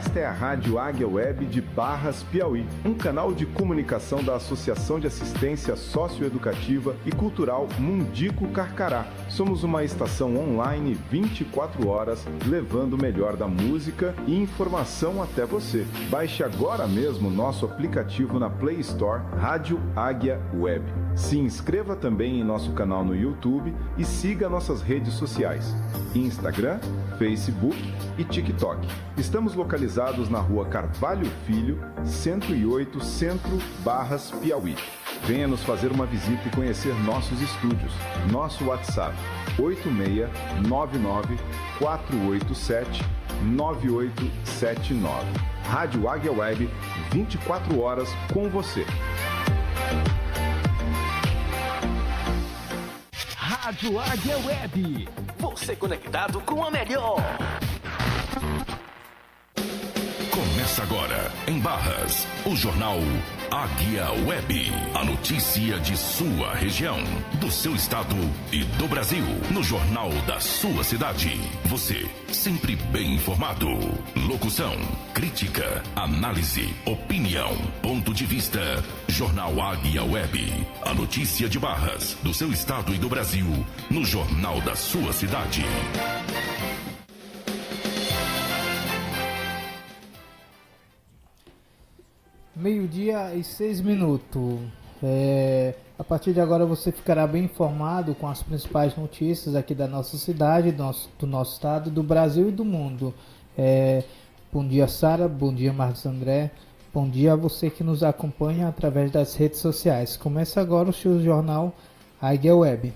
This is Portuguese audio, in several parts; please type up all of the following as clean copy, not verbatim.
Esta é a Rádio Águia Web de Barras, Piauí, um canal de comunicação da Associação de Assistência Socioeducativa e Cultural Mundico Carcará. Somos uma estação online 24 horas, levando o melhor da música e informação até você. Baixe agora mesmo nosso aplicativo na Play Store Rádio Águia Web. Se inscreva também em nosso canal no YouTube e siga nossas redes sociais: Instagram, Facebook e TikTok. Estamos localizados na Rua Carvalho Filho, 108, Centro, Barras, Piauí. Venha nos fazer uma visita e conhecer nossos estúdios. Nosso WhatsApp: 86-487-9879. Rádio Águia Web, 24 horas com você. Rádio Águia Web, você conectado com a melhor. Começa agora, em Barras, o jornal Águia Web. A notícia de sua região, do seu estado e do Brasil. No jornal da sua cidade. Você, sempre bem informado. Locução, crítica, análise, opinião, ponto de vista. Jornal Águia Web. A notícia de Barras, do seu estado e do Brasil. No jornal da sua cidade. Meio-dia e 6 minutos. A partir de agora você ficará bem informado com as principais notícias aqui da nossa cidade, do nosso estado, do Brasil e do mundo. Bom dia, Sara. Bom dia, Marcos André. Bom dia a você que nos acompanha através das redes sociais. Começa agora o seu jornal Águia Web.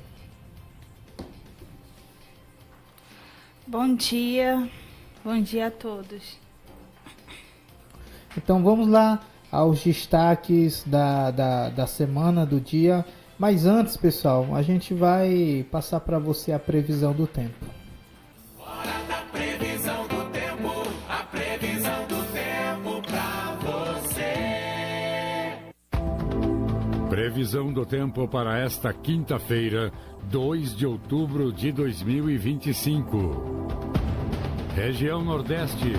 Bom dia a todos. Então vamos lá aos destaques da semana, do dia. Mas antes, pessoal, a gente vai passar para você a previsão do tempo. Hora da previsão do tempo, a previsão do tempo para você. Previsão do tempo para esta quinta-feira, 2 de outubro de 2025. Região Nordeste.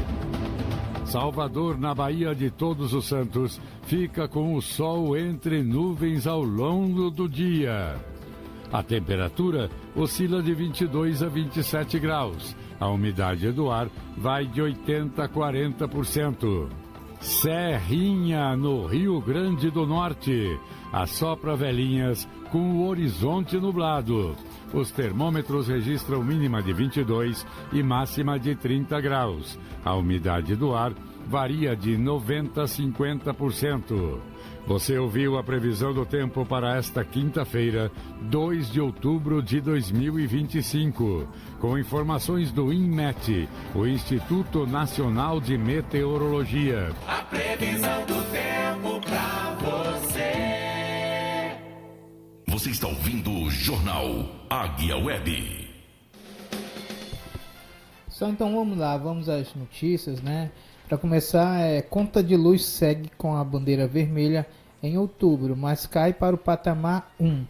Salvador, na Baía de Todos os Santos, fica com o sol entre nuvens ao longo do dia. A temperatura oscila de 22 a 27 graus. A umidade do ar vai de 80% a 40%. Serrinha, no Rio Grande do Norte. Assopra velhinhas com o horizonte nublado. Os termômetros registram mínima de 22 e máxima de 30 graus. A umidade do ar varia de 90% a 50%. Você ouviu a previsão do tempo para esta quinta-feira, 2 de outubro de 2025. Com informações do INMET, o Instituto Nacional de Meteorologia. A previsão do tempo para você. Você está ouvindo o jornal Águia Web. Então vamos lá, vamos às notícias, né? Para começar, conta de luz segue com a bandeira vermelha em outubro, mas cai para o patamar 1.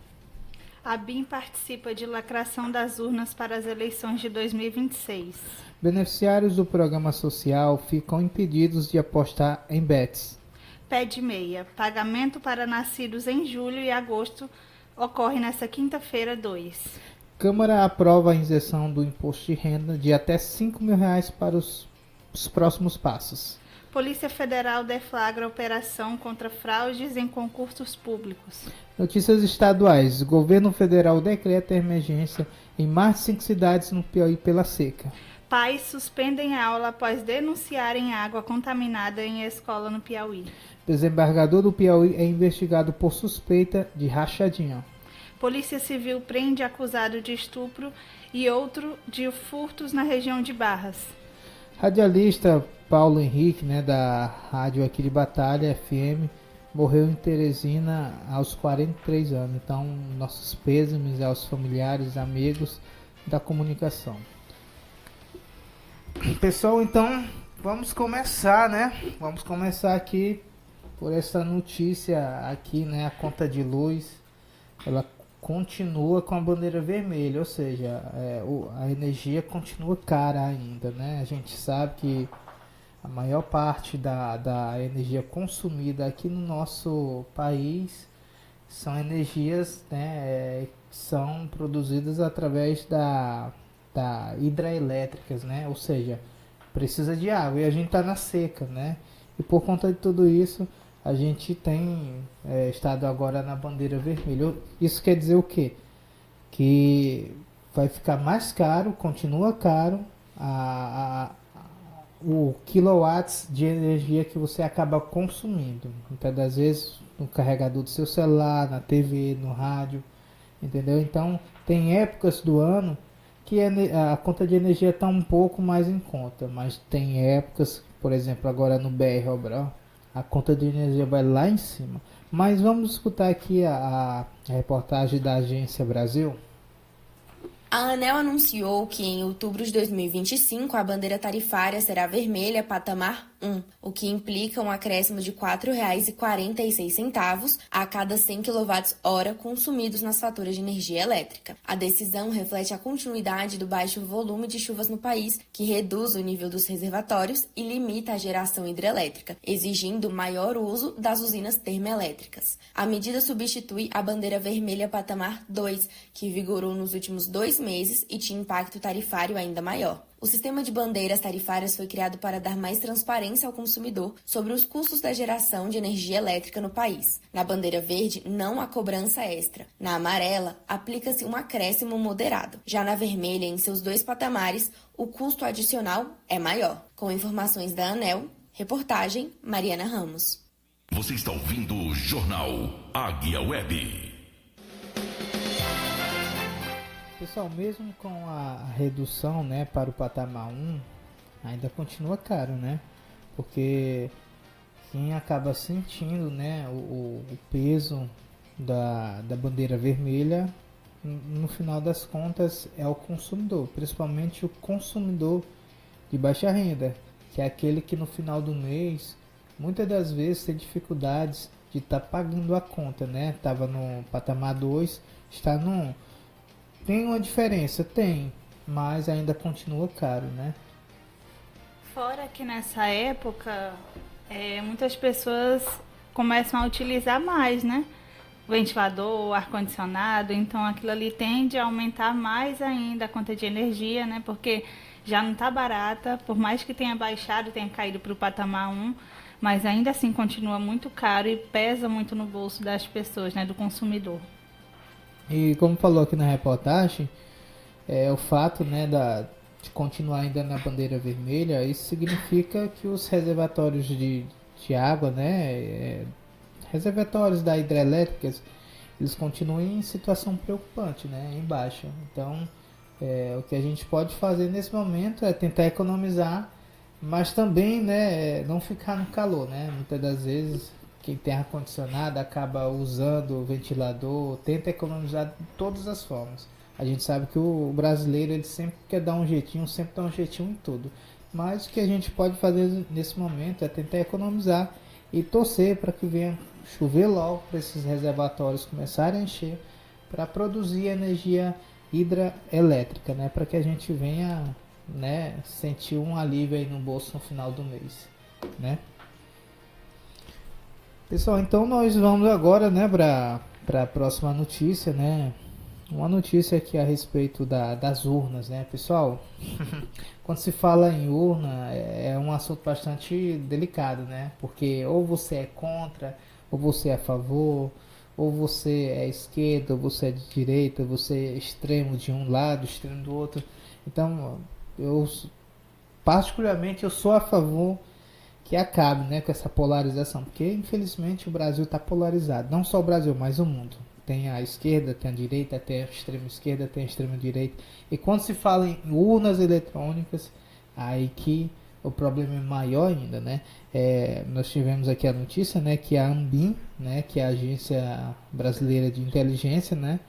A BIM participa de lacração das urnas para as eleições de 2026. Beneficiários do programa social ficam impedidos de apostar em bets. Pé de meia. Pagamento para nascidos em julho e agosto ocorre nesta quinta-feira, 2. Câmara aprova a injeção do imposto de renda de até R$5 mil para os próximos passos. Polícia Federal deflagra operação contra fraudes em concursos públicos. Notícias estaduais. O governo federal decreta emergência em mais de 5 cidades no Piauí pela seca. Pais suspendem a aula após denunciarem água contaminada em escola no Piauí. Desembargador do Piauí é investigado por suspeita de rachadinha. Polícia Civil prende acusado de estupro e outro de furtos na região de Barras. Radialista Paulo Henrique, da rádio aqui de Batalha FM, morreu em Teresina aos 43 anos. Então, nossos pêsames aos familiares, amigos da comunicação. Pessoal, então, vamos começar, Vamos começar aqui por essa notícia aqui, a conta de luz, ela continua com a bandeira vermelha, ou seja, a energia continua cara ainda, A gente sabe que A maior parte da energia consumida aqui no nosso país são energias, né, que são produzidas através da hidrelétricas, né? Ou seja, precisa de água e a gente está na seca, né? E por conta de tudo isso, a gente tem estado agora na bandeira vermelha. Isso quer dizer o quê? Que vai ficar mais caro, continua caro, o quilowatts de energia que você acaba consumindo. Muitas das vezes no carregador do seu celular, na TV, no rádio, entendeu? Então, tem épocas do ano que a conta de energia está um pouco mais em conta, mas tem épocas, por exemplo, agora no BR Obrão, a conta de energia vai lá em cima. Mas vamos escutar aqui a reportagem da Agência Brasil. A ANEEL anunciou que em outubro de 2025 a bandeira tarifária será vermelha patamar 1, o que implica um acréscimo de R$ 4,46 a cada 100 kWh consumidos nas faturas de energia elétrica. A decisão reflete a continuidade do baixo volume de chuvas no país, que reduz o nível dos reservatórios e limita a geração hidrelétrica, exigindo maior uso das usinas termoelétricas. A medida substitui a bandeira vermelha patamar 2, que vigorou nos últimos 2 meses e tinha impacto tarifário ainda maior. O sistema de bandeiras tarifárias foi criado para dar mais transparência ao consumidor sobre os custos da geração de energia elétrica no país. Na bandeira verde, não há cobrança extra. Na amarela, aplica-se um acréscimo moderado. Já na vermelha, em seus 2 patamares, o custo adicional é maior. Com informações da ANEEL, reportagem Mariana Ramos. Você está ouvindo o Jornal Águia Web. Pessoal, mesmo com a redução, né, para o patamar 1, ainda continua caro, né? Porque quem acaba sentindo, né, o peso da bandeira vermelha, no final das contas, é o consumidor, principalmente o consumidor de baixa renda, que é aquele que no final do mês, muitas das vezes tem dificuldades de estar pagando a conta, né? Estava no patamar 2, está no... Tem uma diferença? Tem, mas ainda continua caro, né? Fora que nessa época, muitas pessoas começam a utilizar mais, né? Ventilador, ar-condicionado, então aquilo ali tende a aumentar mais ainda a conta de energia, né? Porque já não está barata, por mais que tenha baixado, tenha caído para o patamar 1, mas ainda assim continua muito caro e pesa muito no bolso das pessoas, né? Do consumidor. E como falou aqui na reportagem, o fato, né, de continuar ainda na bandeira vermelha, isso significa que os reservatórios de água, né, reservatórios da hidrelétricas, eles continuam em situação preocupante, né, em baixa. Então, o que a gente pode fazer nesse momento é tentar economizar, mas também, né, não ficar no calor, né. Muitas das vezes quem tem ar-condicionado acaba usando o ventilador, tenta economizar de todas as formas. A gente sabe que o brasileiro ele sempre quer dar um jeitinho, sempre dá um jeitinho em tudo. Mas o que a gente pode fazer nesse momento é tentar economizar e torcer para que venha chover logo, para esses reservatórios começarem a encher, para produzir energia hidrelétrica, né? Para que a gente venha, né, sentir um alívio aí no bolso no final do mês, né? Pessoal, então nós vamos agora, né, para a próxima notícia, né? Uma notícia aqui a respeito das urnas, né, pessoal? Quando se fala em urna, é um assunto bastante delicado, né? Porque ou você é contra, ou você é a favor, ou você é esquerda, ou você é de direita, você é extremo de um lado, extremo do outro. Então, particularmente, eu sou a favor que acabe, né, com essa polarização, porque infelizmente o Brasil está polarizado, não só o Brasil, mas o mundo. Tem a esquerda, tem a direita, tem a extrema esquerda, tem a extrema direita. E quando se fala em urnas eletrônicas, aí que o problema é maior ainda, né? Nós tivemos aqui a notícia, né, que a ANBIM, né, que é a Agência Brasileira de Inteligência, né,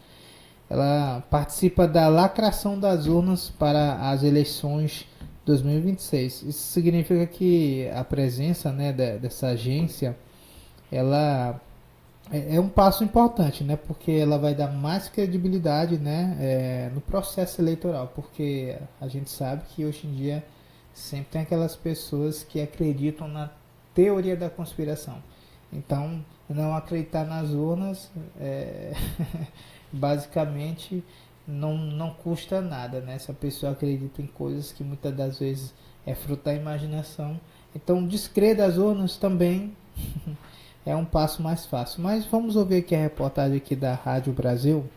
ela participa da lacração das urnas para as eleições 2026. Isso significa que a presença, né, dessa agência, ela é um passo importante, né, porque ela vai dar mais credibilidade, né, no processo eleitoral, porque a gente sabe que hoje em dia sempre tem aquelas pessoas que acreditam na teoria da conspiração. Então, não acreditar nas urnas, basicamente, não custa nada, né? Se a pessoa acredita em coisas que muitas das vezes é fruto da imaginação. Então, descrer das urnas também é um passo mais fácil. Mas vamos ouvir aqui a reportagem aqui da Rádio Brasil.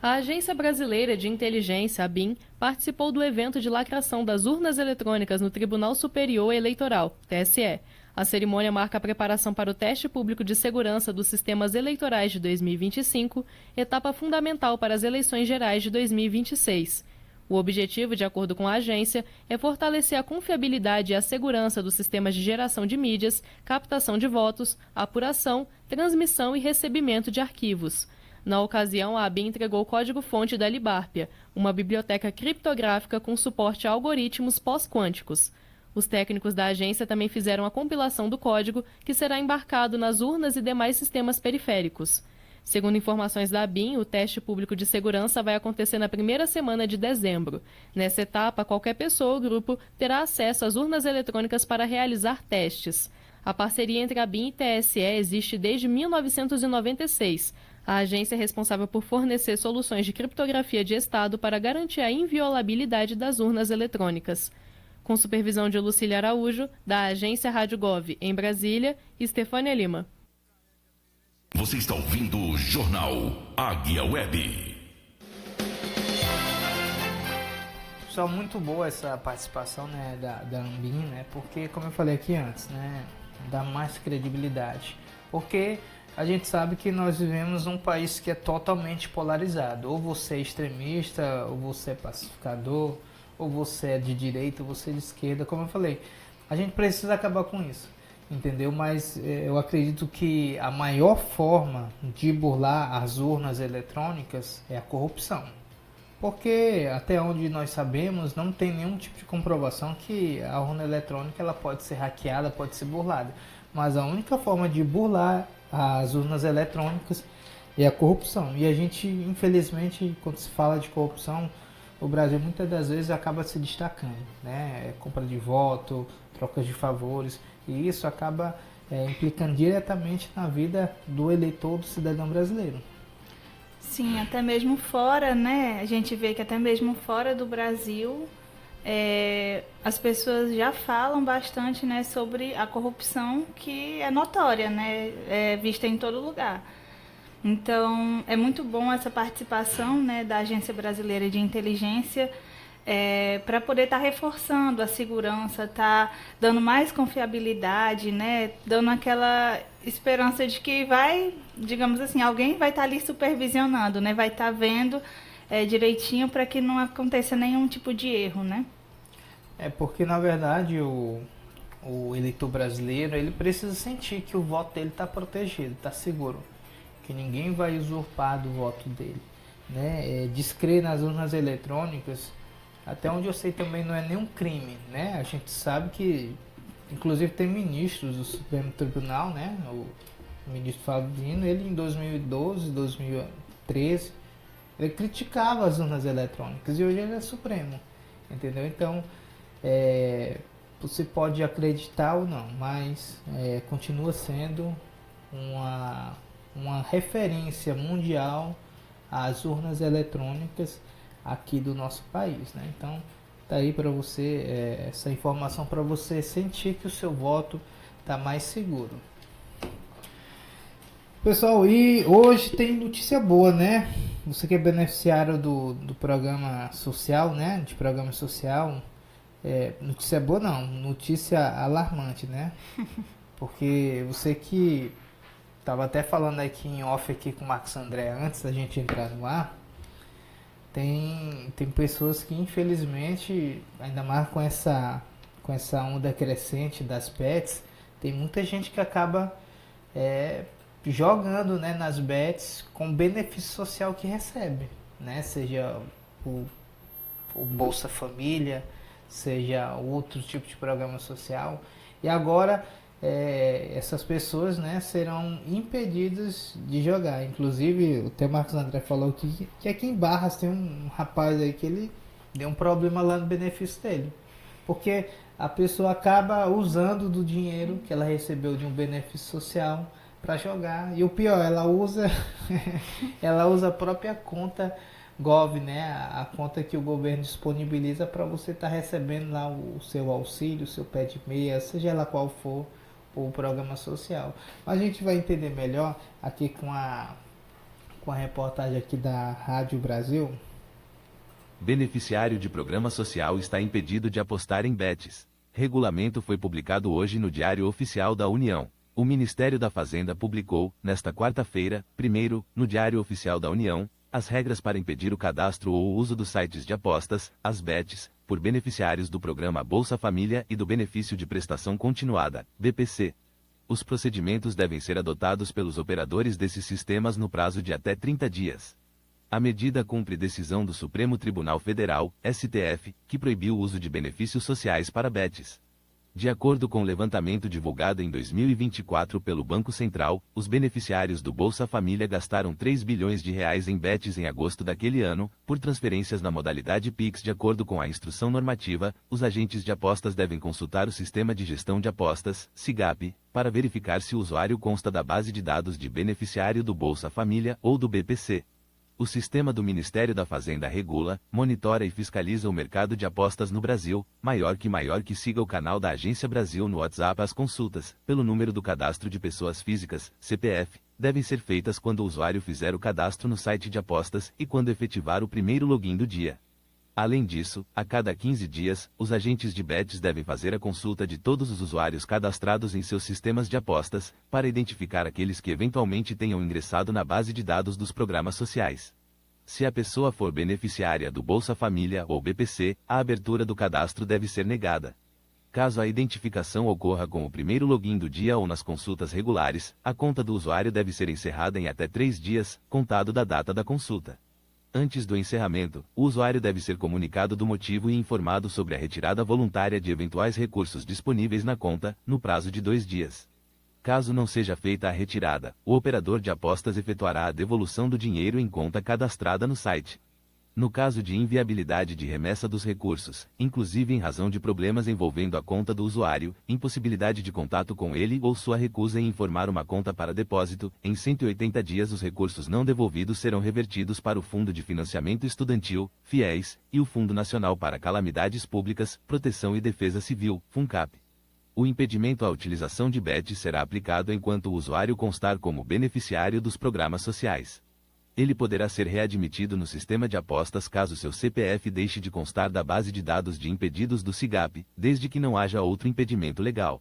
A Agência Brasileira de Inteligência, ABIN, participou do evento de lacração das urnas eletrônicas no Tribunal Superior Eleitoral, TSE. A cerimônia marca a preparação para o teste público de segurança dos sistemas eleitorais de 2025, etapa fundamental para as eleições gerais de 2026. O objetivo, de acordo com a agência, é fortalecer a confiabilidade e a segurança dos sistemas de geração de mídias, captação de votos, apuração, transmissão e recebimento de arquivos. Na ocasião, a ABIN entregou o código-fonte da Libárpia, uma biblioteca criptográfica com suporte a algoritmos pós-quânticos. Os técnicos da agência também fizeram a compilação do código, que será embarcado nas urnas e demais sistemas periféricos. Segundo informações da ABIN, o teste público de segurança vai acontecer na primeira semana de dezembro. Nessa etapa, qualquer pessoa ou grupo terá acesso às urnas eletrônicas para realizar testes. A parceria entre a ABIN e TSE existe desde 1996. A agência é responsável por fornecer soluções de criptografia de Estado para garantir a inviolabilidade das urnas eletrônicas. Com supervisão de Lucília Araújo, da Agência Rádio Gov, em Brasília, Estefânia Lima. Você está ouvindo o Jornal Águia Web. Pessoal, muito boa essa participação, né, da ABIN, né, porque, como eu falei aqui antes, né, dá mais credibilidade. Porque a gente sabe que nós vivemos num país que é totalmente polarizado. Ou você é extremista, ou você é pacificador, ou você é de direita, ou você é de esquerda, como eu falei. A gente precisa acabar com isso, entendeu? Mas eu acredito que a maior forma de burlar as urnas eletrônicas é a corrupção. Porque, até onde nós sabemos, não tem nenhum tipo de comprovação que a urna eletrônica ela pode ser hackeada, pode ser burlada. Mas a única forma de burlar as urnas eletrônicas é a corrupção. E a gente, infelizmente, quando se fala de corrupção, o Brasil muitas das vezes acaba se destacando, né? Compra de voto, trocas de favores, e isso acaba implicando diretamente na vida do eleitor, do cidadão brasileiro. Sim, até mesmo fora, né? A gente vê que até mesmo fora do Brasil, as pessoas já falam bastante, né, sobre a corrupção que é notória, né? É vista em todo lugar. Então, é muito bom essa participação, né, da Agência Brasileira de Inteligência para poder estar reforçando a segurança, estar dando mais confiabilidade, né, dando aquela esperança de que vai, digamos assim, alguém vai estar ali supervisionando, né, vai estar vendo direitinho para que não aconteça nenhum tipo de erro, né? Porque, na verdade, o eleitor brasileiro ele precisa sentir que o voto dele está protegido, está seguro, que ninguém vai usurpar do voto dele, né? Descrer nas urnas eletrônicas, até onde eu sei também não é nenhum crime, né? A gente sabe que, inclusive, tem ministros do Supremo Tribunal, né? O ministro Flávio Dino, ele em 2012, 2013, ele criticava as urnas eletrônicas e hoje ele é Supremo, entendeu? Então, você pode acreditar ou não, mas continua sendo uma referência mundial às urnas eletrônicas aqui do nosso país, né? Então, tá aí para você essa informação para você sentir que o seu voto tá mais seguro. Pessoal, e hoje tem notícia boa, né? Você que é beneficiário do programa social, né? De programa social, notícia boa não, notícia alarmante, né? Porque você que estava até falando aqui em off aqui com o Marcos André antes da gente entrar no ar, tem pessoas que infelizmente, ainda mais com essa onda crescente das bets, tem muita gente que acaba jogando, né, nas bets com o benefício social que recebe, né? Seja o Bolsa Família, seja outro tipo de programa social. E agora essas pessoas, né, serão impedidas de jogar. Inclusive, o Marcos André falou que aqui em Barras tem um rapaz aí que ele deu um problema lá no benefício dele. Porque a pessoa acaba usando do dinheiro que ela recebeu de um benefício social para jogar. E o pior, ela usa ela usa a própria conta Gov, né? A conta que o governo disponibiliza para você estar recebendo lá o seu auxílio, o seu pé de meia, seja lá qual for o programa social. Mas a gente vai entender melhor aqui com a reportagem aqui da Rádio Brasil. Beneficiário de programa social está impedido de apostar em bets. Regulamento foi publicado hoje no Diário Oficial da União. O Ministério da Fazenda publicou, nesta quarta-feira, primeiro, no Diário Oficial da União, as regras para impedir o cadastro ou o uso dos sites de apostas, as bets, por beneficiários do programa Bolsa Família e do Benefício de Prestação Continuada, BPC. Os procedimentos devem ser adotados pelos operadores desses sistemas no prazo de até 30 dias. A medida cumpre decisão do Supremo Tribunal Federal, STF, que proibiu o uso de benefícios sociais para bets. De acordo com o levantamento divulgado em 2024 pelo Banco Central, os beneficiários do Bolsa Família gastaram 3 bilhões de reais em bets em agosto daquele ano, por transferências na modalidade Pix. De acordo com a instrução normativa, os agentes de apostas devem consultar o Sistema de Gestão de Apostas, SIGAP, para verificar se o usuário consta da base de dados de beneficiário do Bolsa Família ou do BPC. O sistema do Ministério da Fazenda regula, monitora e fiscaliza o mercado de apostas no Brasil. Maior que siga o canal da Agência Brasil no WhatsApp. As consultas, pelo número do cadastro de pessoas físicas, CPF, devem ser feitas quando o usuário fizer o cadastro no site de apostas e quando efetivar o primeiro login do dia. Além disso, a cada 15 dias, os agentes de bets devem fazer a consulta de todos os usuários cadastrados em seus sistemas de apostas, para identificar aqueles que eventualmente tenham ingressado na base de dados dos programas sociais. Se a pessoa for beneficiária do Bolsa Família ou BPC, a abertura do cadastro deve ser negada. Caso a identificação ocorra com o primeiro login do dia ou nas consultas regulares, a conta do usuário deve ser encerrada em até 3 dias, contado da data da consulta. Antes do encerramento, o usuário deve ser comunicado do motivo e informado sobre a retirada voluntária de eventuais recursos disponíveis na conta, no prazo de 2 dias. Caso não seja feita a retirada, o operador de apostas efetuará a devolução do dinheiro em conta cadastrada no site. No caso de inviabilidade de remessa dos recursos, inclusive em razão de problemas envolvendo a conta do usuário, impossibilidade de contato com ele ou sua recusa em informar uma conta para depósito, em 180 dias os recursos não devolvidos serão revertidos para o Fundo de Financiamento Estudantil, FIES, e o Fundo Nacional para Calamidades Públicas, Proteção e Defesa Civil, FUNCAP. O impedimento à utilização de bets será aplicado enquanto o usuário constar como beneficiário dos programas sociais. Ele poderá ser readmitido no sistema de apostas caso seu CPF deixe de constar da base de dados de impedidos do SIGAP, desde que não haja outro impedimento legal.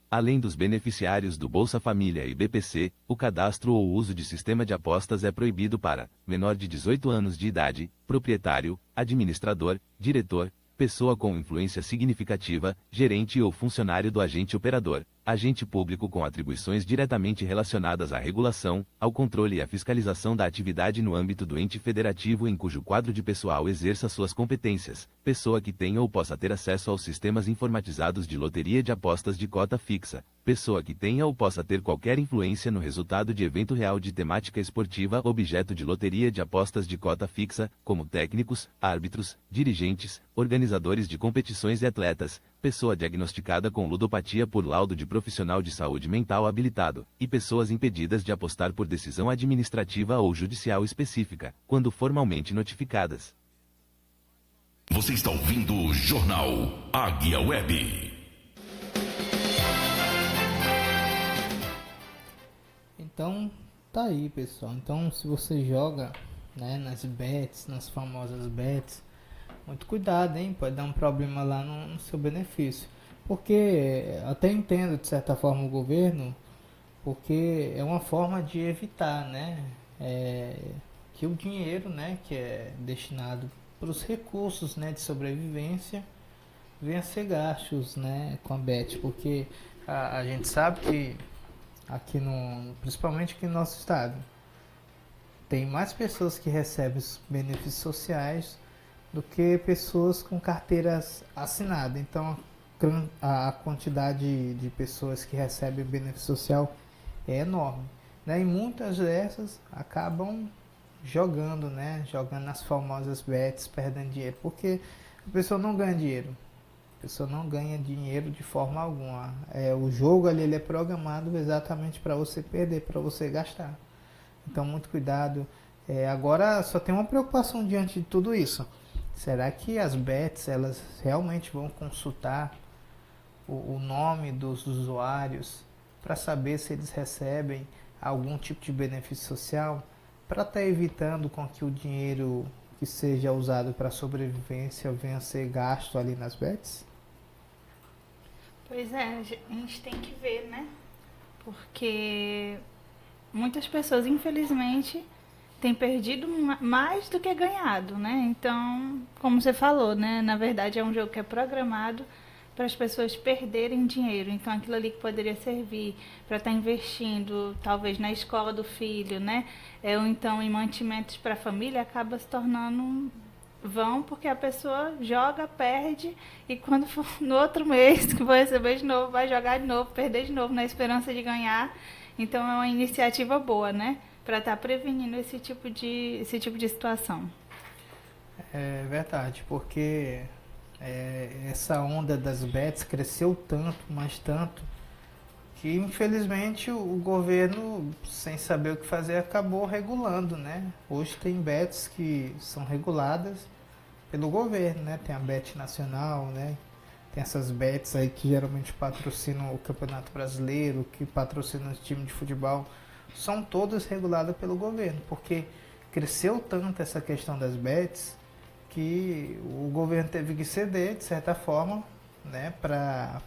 Além dos beneficiários do Bolsa Família e BPC, o cadastro ou uso de sistema de apostas é proibido para menor de 18 anos de idade, proprietário, administrador, diretor, pessoa com influência significativa, gerente ou funcionário do agente operador, agente público com atribuições diretamente relacionadas à regulação, ao controle e à fiscalização da atividade no âmbito do ente federativo em cujo quadro de pessoal exerça suas competências, pessoa que tenha ou possa ter acesso aos sistemas informatizados de loteria de apostas de cota fixa, pessoa que tenha ou possa ter qualquer influência no resultado de evento real de temática esportiva objeto de loteria de apostas de cota fixa, como técnicos, árbitros, dirigentes, organizadores de competições e atletas, pessoa diagnosticada com ludopatia por laudo de profissional de saúde mental habilitado, e pessoas impedidas de apostar por decisão administrativa ou judicial específica, quando formalmente notificadas. Você está ouvindo o Jornal Águia Web. Então, tá aí, pessoal. Então, se você joga, né, nas bets, nas famosas bets, muito cuidado, hein? Pode dar um problema lá no seu benefício. Porque até entendo, de certa forma, o governo, porque é uma forma de evitar, né, que o dinheiro, né, que é destinado para os recursos, né, de sobrevivência venha a ser gastos, né, com a bet. Porque a gente sabe que aqui principalmente aqui no nosso estado, tem mais pessoas que recebem os benefícios sociais do que pessoas com carteiras assinadas. Então a quantidade de pessoas que recebem benefício social é enorme, né? E muitas dessas acabam jogando, né? Jogando nas famosas bets, perdendo dinheiro, porque A pessoa não ganha dinheiro. A pessoa não ganha dinheiro de forma alguma. O jogo ali ele é programado exatamente para você perder, para você gastar. Então, muito cuidado. Agora, só tem uma preocupação diante de tudo isso. Será que as bets, elas realmente vão consultar o nome dos usuários para saber se eles recebem algum tipo de benefício social, para estar evitando com que o dinheiro que seja usado para sobrevivência venha a ser gasto ali nas bets? Pois é, a gente tem que ver, né? Porque muitas pessoas, infelizmente, têm perdido mais do que ganhado, né? Então, como você falou, né? Na verdade, é um jogo que é programado para as pessoas perderem dinheiro. Então, aquilo ali que poderia servir para estar investindo, talvez, na escola do filho, né? Ou então em mantimentos para a família, acaba se tornando vão, porque a pessoa joga, perde, e quando for no outro mês que for receber de novo, vai jogar de novo, perder de novo, na esperança de ganhar. Então é uma iniciativa boa, né? Para estar prevenindo esse tipo de situação. É verdade, porque essa onda das bets cresceu tanto, mas tanto, que infelizmente o governo, sem saber o que fazer, acabou regulando, né? Hoje tem bets que são reguladas pelo governo, né? Tem a bet nacional, né? Tem essas bets aí que geralmente patrocinam o Campeonato Brasileiro, que patrocinam o time de futebol, são todas reguladas pelo governo, porque cresceu tanto essa questão das bets que o governo teve que ceder, de certa forma, né, para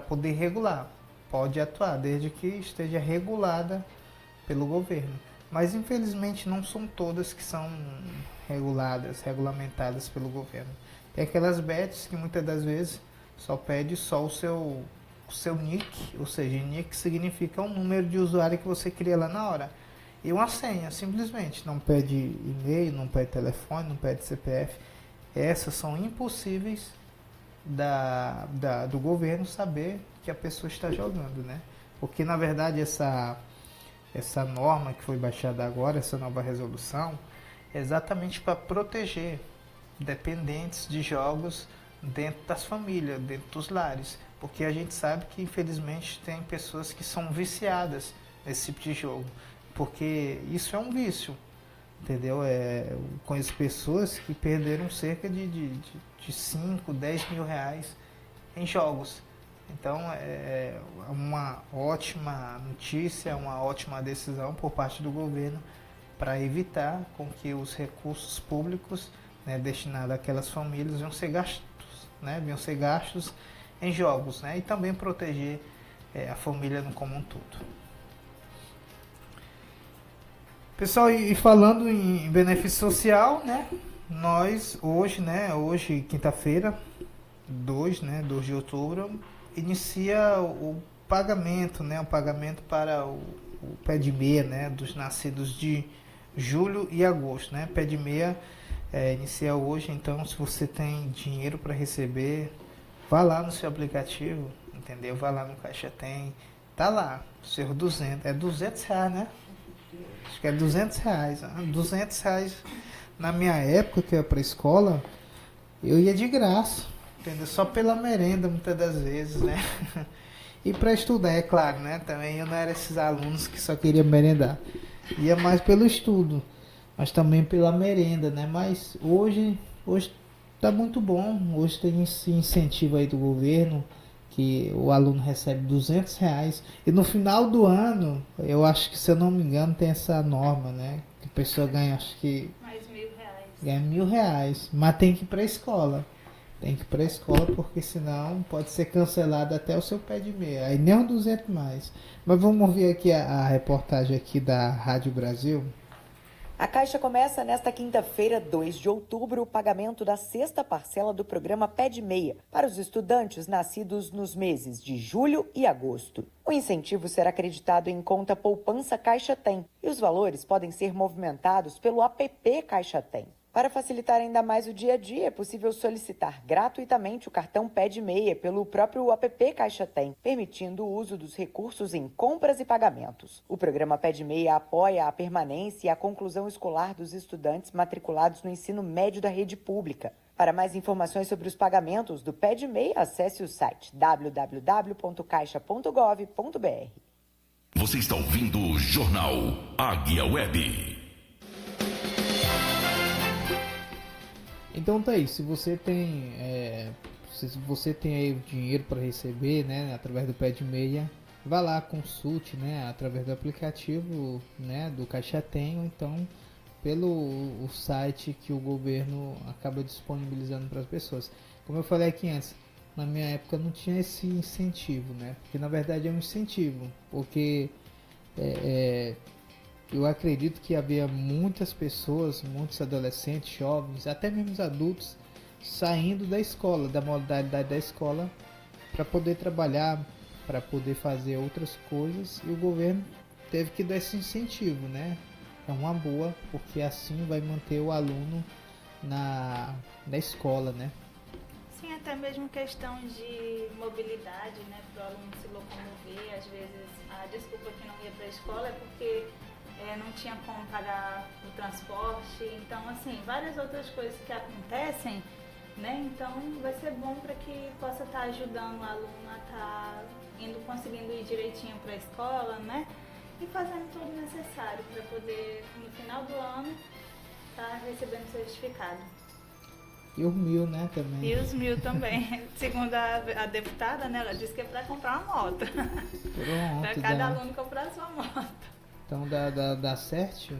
poder regular. Pode atuar, desde que esteja regulada pelo governo. Mas, infelizmente, não são todas que são regulamentadas pelo governo. Tem aquelas bets que, muitas das vezes, só pede só o seu nick, ou seja, nick significa um número de usuário que você cria lá na hora. E uma senha, simplesmente. Não pede e-mail, não pede telefone, não pede CPF. Essas são impossíveis do governo saber que a pessoa está jogando, né? Porque, na verdade, essa norma que foi baixada agora, essa nova resolução, é exatamente para proteger dependentes de jogos dentro das famílias, dentro dos lares. Porque a gente sabe que, infelizmente, tem pessoas que são viciadas nesse tipo de jogo. Porque isso é um vício, entendeu? Eu conheço pessoas que perderam cerca de 5, 10 mil reais em jogos. Então, é uma ótima notícia, uma ótima decisão por parte do governo para evitar com que os recursos públicos, né, destinados àquelas famílias venham ser gastos em jogos, né, e também proteger a família no como um todo. Pessoal, e falando em benefício social, né, nós hoje quinta-feira, 2 de outubro, inicia o pagamento, né, o pagamento para o pé de meia, né, dos nascidos de julho e agosto, né, pé de meia inicia hoje. Então, se você tem dinheiro para receber, vá lá no seu aplicativo, entendeu? Vá lá no Caixa Tem, tá lá, seu 200, é 200 reais, né? Acho que é 200 reais. 200 reais na minha época, que eu ia pra escola, eu ia de graça, entendeu? Só pela merenda, muitas das vezes, né? E para estudar, é claro, né? Também eu não era esses alunos que só queriam merendar. Ia mais pelo estudo, mas também pela merenda, né? Mas hoje tá muito bom. Hoje tem esse incentivo aí do governo, que o aluno recebe 200 reais. E no final do ano, eu acho que, se eu não me engano, tem essa norma, né? Que a pessoa ganha, acho que... Mais R$1.000. Ganha R$1.000. Mas tem que ir pra escola. Tem que ir pra escola, porque senão pode ser cancelado até o seu pé de meia. Aí nem um 200 mais. Mas vamos ouvir aqui a reportagem aqui da Rádio Brasil. A Caixa começa nesta quinta-feira, 2 de outubro, o pagamento da sexta parcela do programa Pé de Meia para os estudantes nascidos nos meses de julho e agosto. O incentivo será acreditado em conta poupança Caixa Tem e os valores podem ser movimentados pelo app Caixa Tem. Para facilitar ainda mais o dia a dia, é possível solicitar gratuitamente o cartão Pé de Meia pelo próprio app Caixa Tem, permitindo o uso dos recursos em compras e pagamentos. O programa Pé de Meia apoia a permanência e a conclusão escolar dos estudantes matriculados no ensino médio da rede pública. Para mais informações sobre os pagamentos do Pede Meia, acesse o site www.caixa.gov.br. Você está ouvindo o Jornal Águia Web. Então tá aí, se você tem aí o dinheiro para receber, né, através do Pede Meia, vá lá, consulte, né, através do aplicativo, né, do Caixa Tem, ou então pelo o site que o governo acaba disponibilizando para as pessoas. Como eu falei aqui antes, na minha época não tinha esse incentivo, né, porque na verdade é um incentivo, porque eu acredito que havia muitas pessoas, muitos adolescentes, jovens, até mesmo adultos, saindo da escola, da modalidade da escola, para poder trabalhar, para poder fazer outras coisas, e o governo teve que dar esse incentivo, né? É uma boa, porque assim vai manter o aluno na escola, né? Sim, até mesmo questão de mobilidade, né? Para o aluno se locomover, às vezes a desculpa que não ia para a escola é porque não tinha como pagar o transporte, então assim, várias outras coisas que acontecem, né? Então vai ser bom para que possa estar ajudando o aluno a estar conseguindo ir direitinho para a escola, né? E fazendo tudo necessário para poder, no final do ano, estar recebendo o certificado. E os 1.000, né, também. E os 1.000 também. Segundo a deputada, né, ela disse que é para comprar uma moto. Para cada aluno comprar a sua moto. Então dá certo,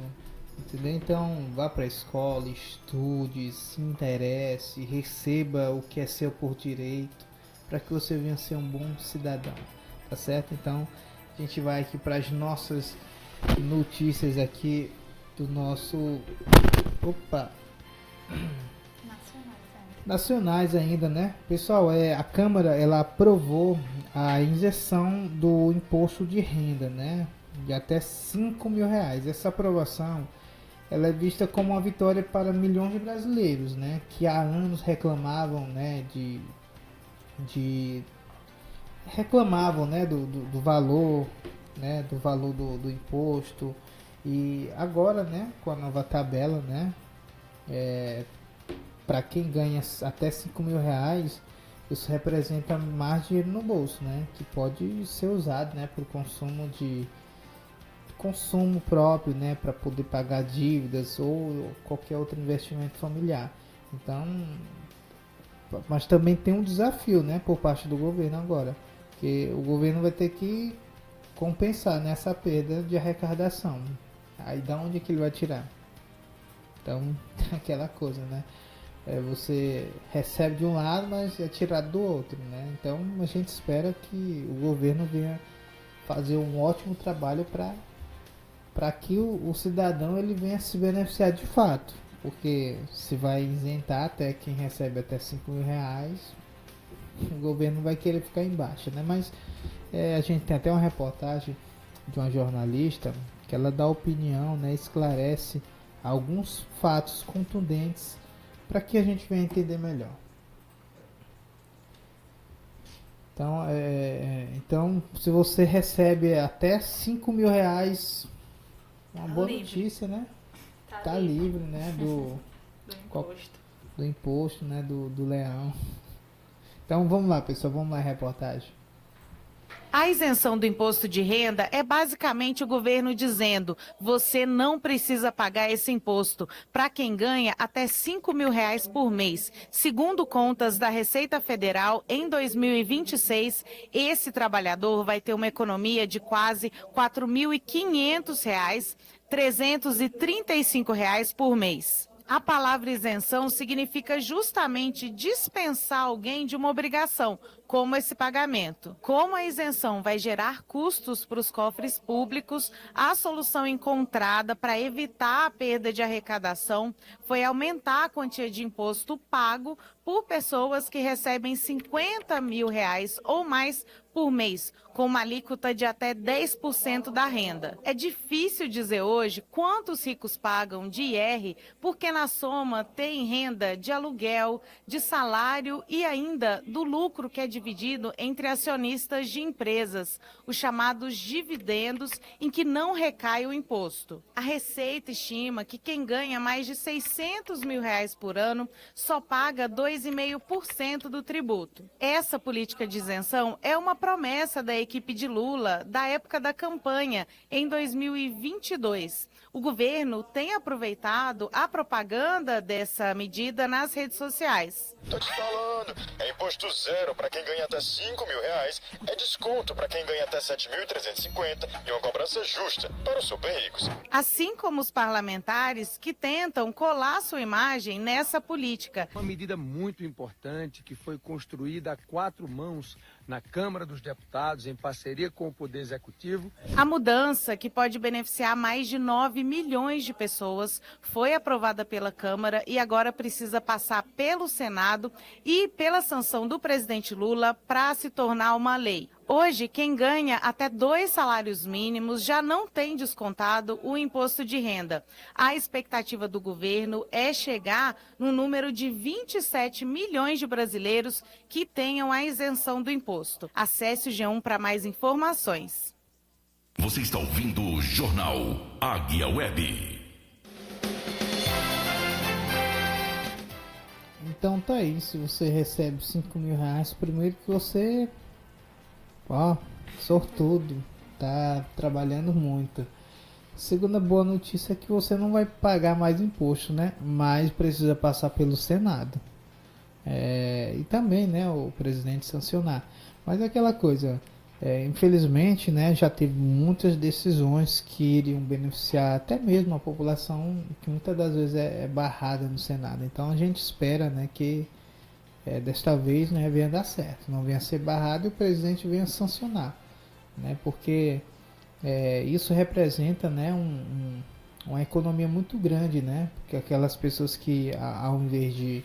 entendeu? Então vá para a escola, estude, se interesse, receba o que é seu por direito, para que você venha ser um bom cidadão, tá certo? Então a gente vai aqui para as nossas notícias aqui do nosso... Nacionais ainda, né? Pessoal, a Câmara ela aprovou a isenção do imposto de renda, né? De até R$5.000. Essa aprovação ela é vista como uma vitória para milhões de brasileiros, né? Que há anos reclamavam, né? Reclamavam, né? Do valor, né? Do valor do imposto. E agora, né? Com a nova tabela, né? Para quem ganha até R$5.000, isso representa mais dinheiro no bolso, né? Que pode ser usado, né? Para o consumo próprio, né? Para poder pagar dívidas ou qualquer outro investimento familiar. Então, mas também tem um desafio, né? Por parte do governo agora, que o governo vai ter que compensar nessa perda de arrecadação. Aí da onde que ele vai tirar? Então, aquela coisa, né? Você recebe de um lado, mas é tirado do outro, né? Então a gente espera que o governo venha fazer um ótimo trabalho para que o cidadão ele venha se beneficiar de fato, porque se vai isentar até quem recebe até R$5.000, o governo vai querer ficar embaixo, né? Mas a gente tem até uma reportagem de uma jornalista que ela dá opinião, né? Esclarece alguns fatos contundentes para que a gente venha entender melhor. Então, se você recebe até R$5.000, uma boa notícia, né? Tá livre, né? Do imposto, né? Do leão. Então vamos lá, pessoal, vamos lá, reportagem. A isenção do imposto de renda é basicamente o governo dizendo: você não precisa pagar esse imposto para quem ganha até R$5.000 por mês. Segundo contas da Receita Federal, em 2026, esse trabalhador vai ter uma economia de quase R$4.500, R$335 por mês. A palavra isenção significa justamente dispensar alguém de uma obrigação, como esse pagamento. Como a isenção vai gerar custos para os cofres públicos, a solução encontrada para evitar a perda de arrecadação foi aumentar a quantia de imposto pago por pessoas que recebem R$50.000 ou mais por mês, com uma alíquota de até 10% da renda. É difícil dizer hoje quantos ricos pagam de IR, porque na soma tem renda de aluguel, de salário e ainda do lucro que é dividido entre acionistas de empresas, os chamados dividendos, em que não recai o imposto. A Receita estima que quem ganha mais de R$600 mil por ano só paga 2,5% do tributo. Essa política de isenção é uma promessa da equipe de Lula da época da campanha, em 2022. O governo tem aproveitado a propaganda dessa medida nas redes sociais. Tô te falando, é imposto zero para quem ganha até R$5.000, é desconto para quem ganha até 7.350 e uma cobrança justa para os super ricos. Assim como os parlamentares que tentam colar sua imagem nessa política. Uma medida muito importante que foi construída a 4 mãos na Câmara dos Deputados, em parceria com o Poder Executivo. A mudança, que pode beneficiar mais de 9 milhões de pessoas, foi aprovada pela Câmara e agora precisa passar pelo Senado e pela sanção do presidente Lula para se tornar uma lei. Hoje, quem ganha até 2 salários mínimos já não tem descontado o imposto de renda. A expectativa do governo é chegar no número de 27 milhões de brasileiros que tenham a isenção do imposto. Acesse o G1 para mais informações. Você está ouvindo o Jornal Águia Web. Então tá aí, se você recebe R$5.000, primeiro que você, sortudo, tá trabalhando muito. Segunda boa notícia é que você não vai pagar mais imposto, né? Mas precisa passar pelo Senado. E também, né, o presidente sancionar. Mas é aquela coisa, infelizmente, né, já teve muitas decisões que iriam beneficiar até mesmo a população, que muitas das vezes é barrada no Senado. Então a gente espera, né, que desta vez, né, venha dar certo, não venha ser barrado e o presidente venha sancionar, né, porque isso representa, né, uma economia muito grande, né, porque aquelas pessoas que ao invés de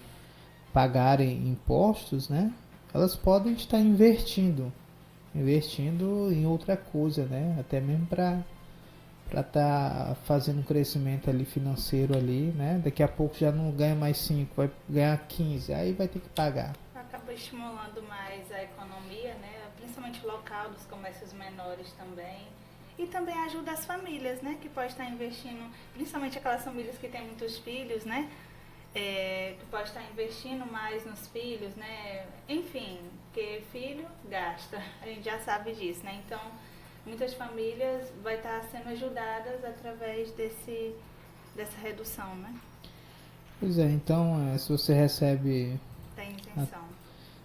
pagarem impostos, né, elas podem estar investindo em outra coisa, né, até mesmo para estar fazendo um crescimento ali financeiro ali, né, daqui a pouco já não ganha mais 5, vai ganhar 15, aí vai ter que pagar. Acaba estimulando mais a economia, né, principalmente local, dos comércios menores também. E também ajuda as famílias, né, que pode estar investindo, principalmente aquelas famílias que têm muitos filhos, né, que pode estar investindo mais nos filhos, né, enfim, porque filho gasta, a gente já sabe disso, né, então muitas famílias vai estar sendo ajudadas através dessa redução, né. Pois é, então se você recebe... Tem isenção.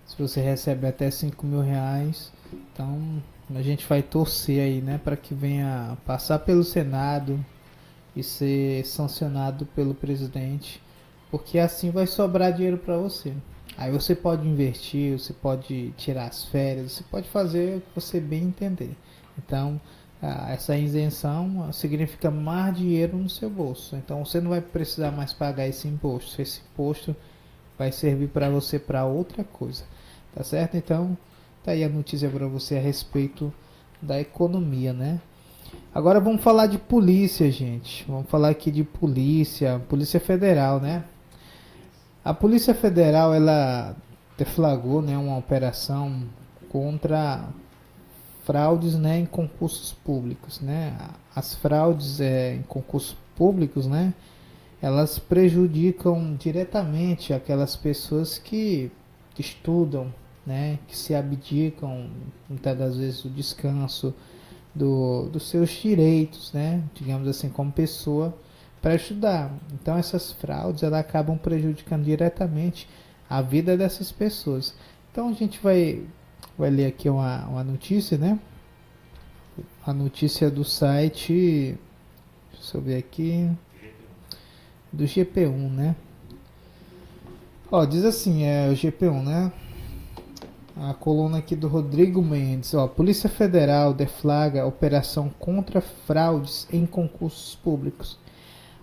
Se você recebe até R$5.000, então a gente vai torcer aí, né, para que venha passar pelo Senado e ser sancionado pelo presidente, porque assim vai sobrar dinheiro para você. Aí você pode investir, você pode tirar as férias, você pode fazer o que você bem entender. Então, essa isenção significa mais dinheiro no seu bolso. Então você não vai precisar mais pagar esse imposto. Esse imposto vai servir para você para outra coisa. Tá certo? Então, tá aí a notícia para você a respeito da economia, né? Agora vamos falar de polícia, gente. Vamos falar aqui de Polícia Federal, né? A Polícia Federal, ela deflagrou, né, uma operação contra fraudes, né, em concursos públicos, né? As fraudes em concursos públicos, né, elas prejudicam diretamente aquelas pessoas que estudam, né, que se abdicam muitas das vezes do descanso, dos seus direitos, né, digamos assim, como pessoa, para estudar. Então essas fraudes, elas acabam prejudicando diretamente a vida dessas pessoas. Então a gente vai ler aqui uma notícia, né? A notícia do site, deixa eu ver aqui, do GP1, né? Diz assim, o GP1, né? A coluna aqui do Rodrigo Mendes. Polícia Federal deflagra operação contra fraudes em concursos públicos.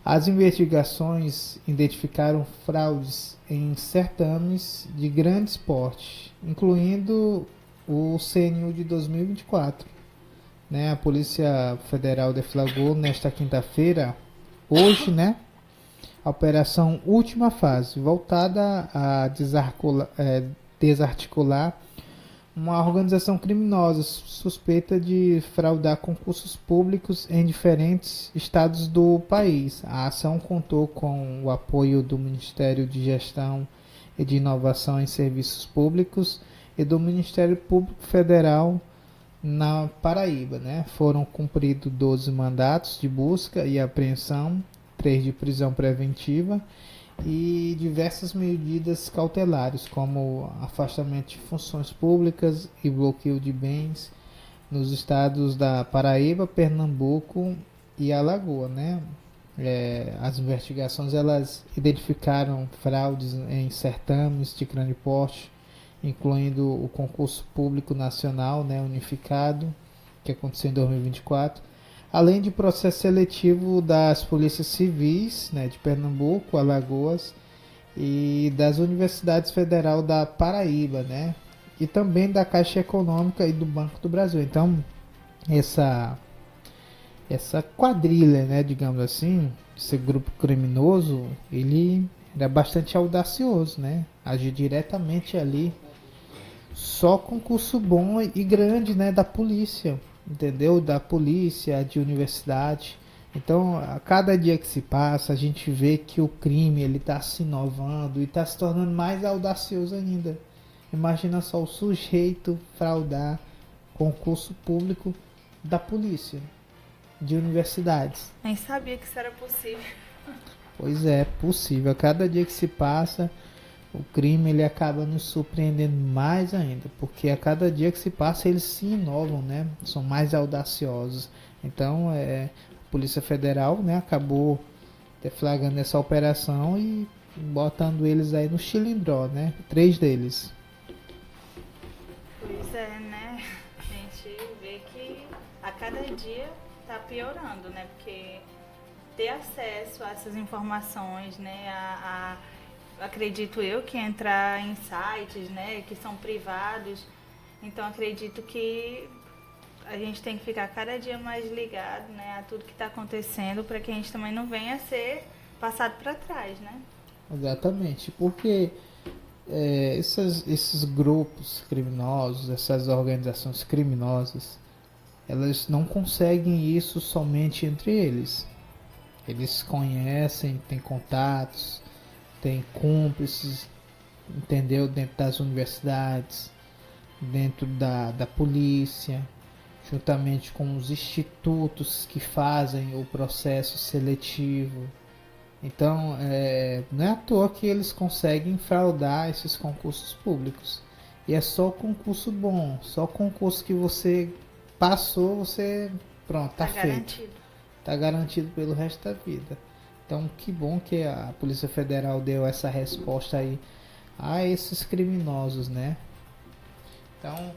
As investigações identificaram fraudes em certames de grande porte, incluindo o CNU de 2024. Né? A Polícia Federal deflagrou nesta quinta-feira, hoje, né, a operação Última Fase, voltada a desarticular uma organização criminosa suspeita de fraudar concursos públicos em diferentes estados do país. A ação contou com o apoio do Ministério de Gestão e de Inovação em Serviços Públicos e do Ministério Público Federal na Paraíba, né? Foram cumpridos 12 mandatos de busca e apreensão, 3 de prisão preventiva e diversas medidas cautelares, como afastamento de funções públicas e bloqueio de bens nos estados da Paraíba, Pernambuco e Alagoas, né? As investigações elas identificaram fraudes em certames de grande porte, incluindo o concurso público nacional, né, unificado, que aconteceu em 2024, além de processo seletivo das polícias civis, né, de Pernambuco, Alagoas e das universidades federal da Paraíba, né, e também da Caixa Econômica e do Banco do Brasil. Então, essa quadrilha, né, digamos assim, esse grupo criminoso, ele era bastante audacioso, né, agir diretamente ali, só concurso bom e grande, né, da polícia, entendeu? Da polícia, de universidade. Então, a cada dia que se passa, a gente vê que o crime ele está se inovando e está se tornando mais audacioso ainda. Imagina só o sujeito fraudar concurso público da polícia, de universidades. Nem sabia que isso era possível. Pois é, possível. A cada dia que se passa, o crime ele acaba nos surpreendendo mais ainda, porque a cada dia que se passa eles se inovam, né? São mais audaciosos. Então, a Polícia Federal, né, acabou deflagrando essa operação e botando eles aí no chilindró, né? 3 deles. Pois é, né? A gente vê que a cada dia tá piorando, né? Porque ter acesso a essas informações, né? Acredito eu que entrar em sites, né, que são privados, então acredito que a gente tem que ficar cada dia mais ligado, né, a tudo que está acontecendo, para que a gente também não venha a ser passado para trás, né? Exatamente, porque esses grupos criminosos, essas organizações criminosas, elas não conseguem isso somente entre eles. Eles conhecem, têm contatos, tem cúmplices, entendeu? Dentro das universidades, dentro da polícia, juntamente com os institutos que fazem o processo seletivo. Então, não é à toa que eles conseguem fraudar esses concursos públicos. E é só concurso bom, só concurso que você passou, você pronto, tá feito. Garantido. Tá garantido pelo resto da vida. Então, que bom que a Polícia Federal deu essa resposta aí a esses criminosos, né? Então,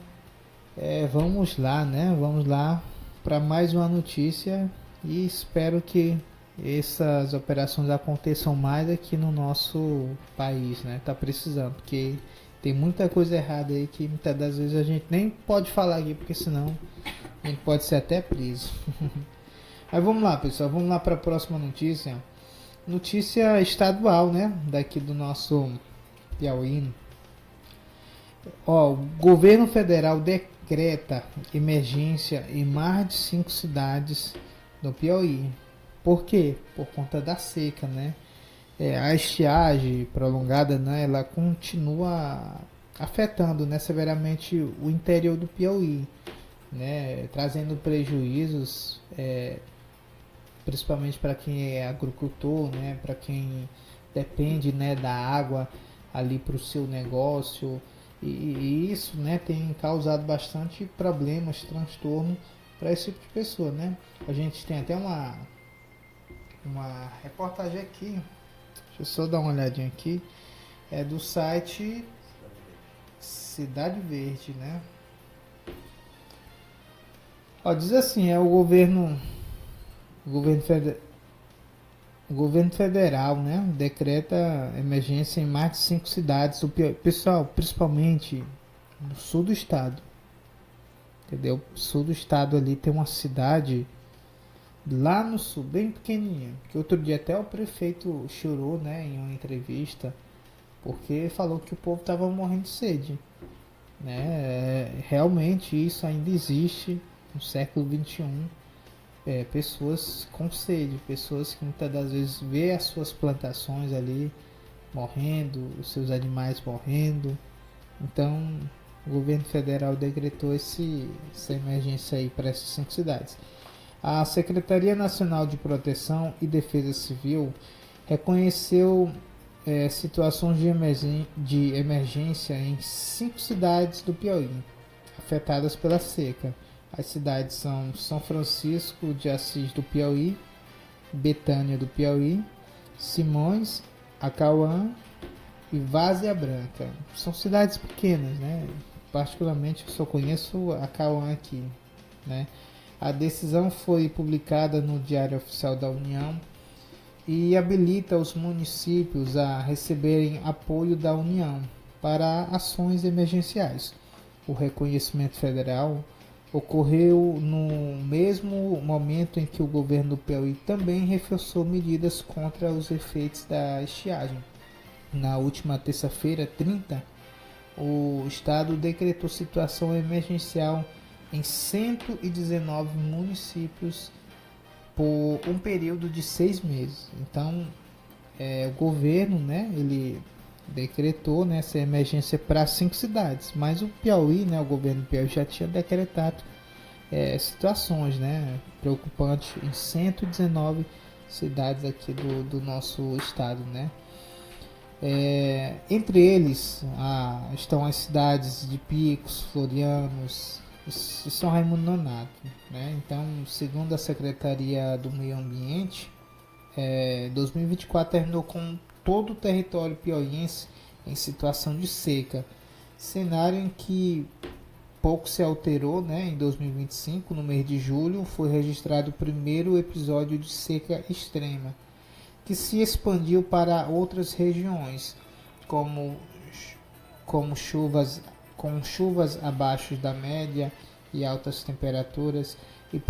vamos lá, né? Vamos lá para mais uma notícia e espero que essas operações aconteçam mais aqui no nosso país, né? Tá precisando, porque tem muita coisa errada aí que muitas das vezes a gente nem pode falar aqui, porque senão a gente pode ser até preso. Mas vamos lá, pessoal, vamos lá para a próxima notícia. Notícia estadual, né? Daqui do nosso Piauí. O governo federal decreta emergência em mais de 5 cidades do Piauí. Por quê? Por conta da seca, né? A estiagem prolongada, né? Ela continua afetando, né, severamente o interior do Piauí, né? Trazendo prejuízos, principalmente para quem é agricultor, né, para quem depende, né, da água ali para o seu negócio, e isso, né, tem causado bastante problemas, transtorno para esse tipo de pessoa, né? A gente tem até uma reportagem aqui, deixa eu só dar uma olhadinha aqui, do site Cidade Verde, né? Ó, diz assim, o governo federal, né, decreta emergência em mais de 5 cidades do Piauí. Pessoal, principalmente no sul do estado, entendeu? Sul do estado ali tem uma cidade lá no sul, bem pequenininha, que outro dia até o prefeito chorou, né, em uma entrevista, porque falou que o povo tava morrendo de sede. né? Realmente isso ainda existe no século XXI. Pessoas com sede, pessoas que muitas das vezes vê as suas plantações ali morrendo, os seus animais morrendo. Então o governo federal decretou essa emergência aí para essas 5 cidades. A Secretaria Nacional de Proteção e Defesa Civil reconheceu situações de emergência em 5 cidades do Piauí, afetadas pela seca. As cidades são São Francisco de Assis do Piauí, Betânia do Piauí, Simões, Acauã e Várzea Branca. São cidades pequenas, né? Particularmente eu só conheço Acauã aqui, né? A decisão foi publicada no Diário Oficial da União e habilita os municípios a receberem apoio da União para ações emergenciais. O reconhecimento federal ocorreu no mesmo momento em que o governo do Piauí também reforçou medidas contra os efeitos da estiagem. Na última terça-feira, 30, o estado decretou situação emergencial em 119 municípios por um período de 6 meses. Então, o governo, né, ele decretou, né, essa emergência para 5 cidades, mas o Piauí, né, o governo do Piauí já tinha decretado situações, né, preocupantes em 119 cidades aqui do nosso estado, né. Entre eles estão as cidades de Picos, Florianos e São Raimundo Nonato, né. Então, segundo a Secretaria do Meio Ambiente, 2024 terminou com todo o território piauiense em situação de seca, cenário em que pouco se alterou, né? Em 2025, no mês de julho, foi registrado o primeiro episódio de seca extrema, que se expandiu para outras regiões, como chuvas abaixo da média e altas temperaturas, e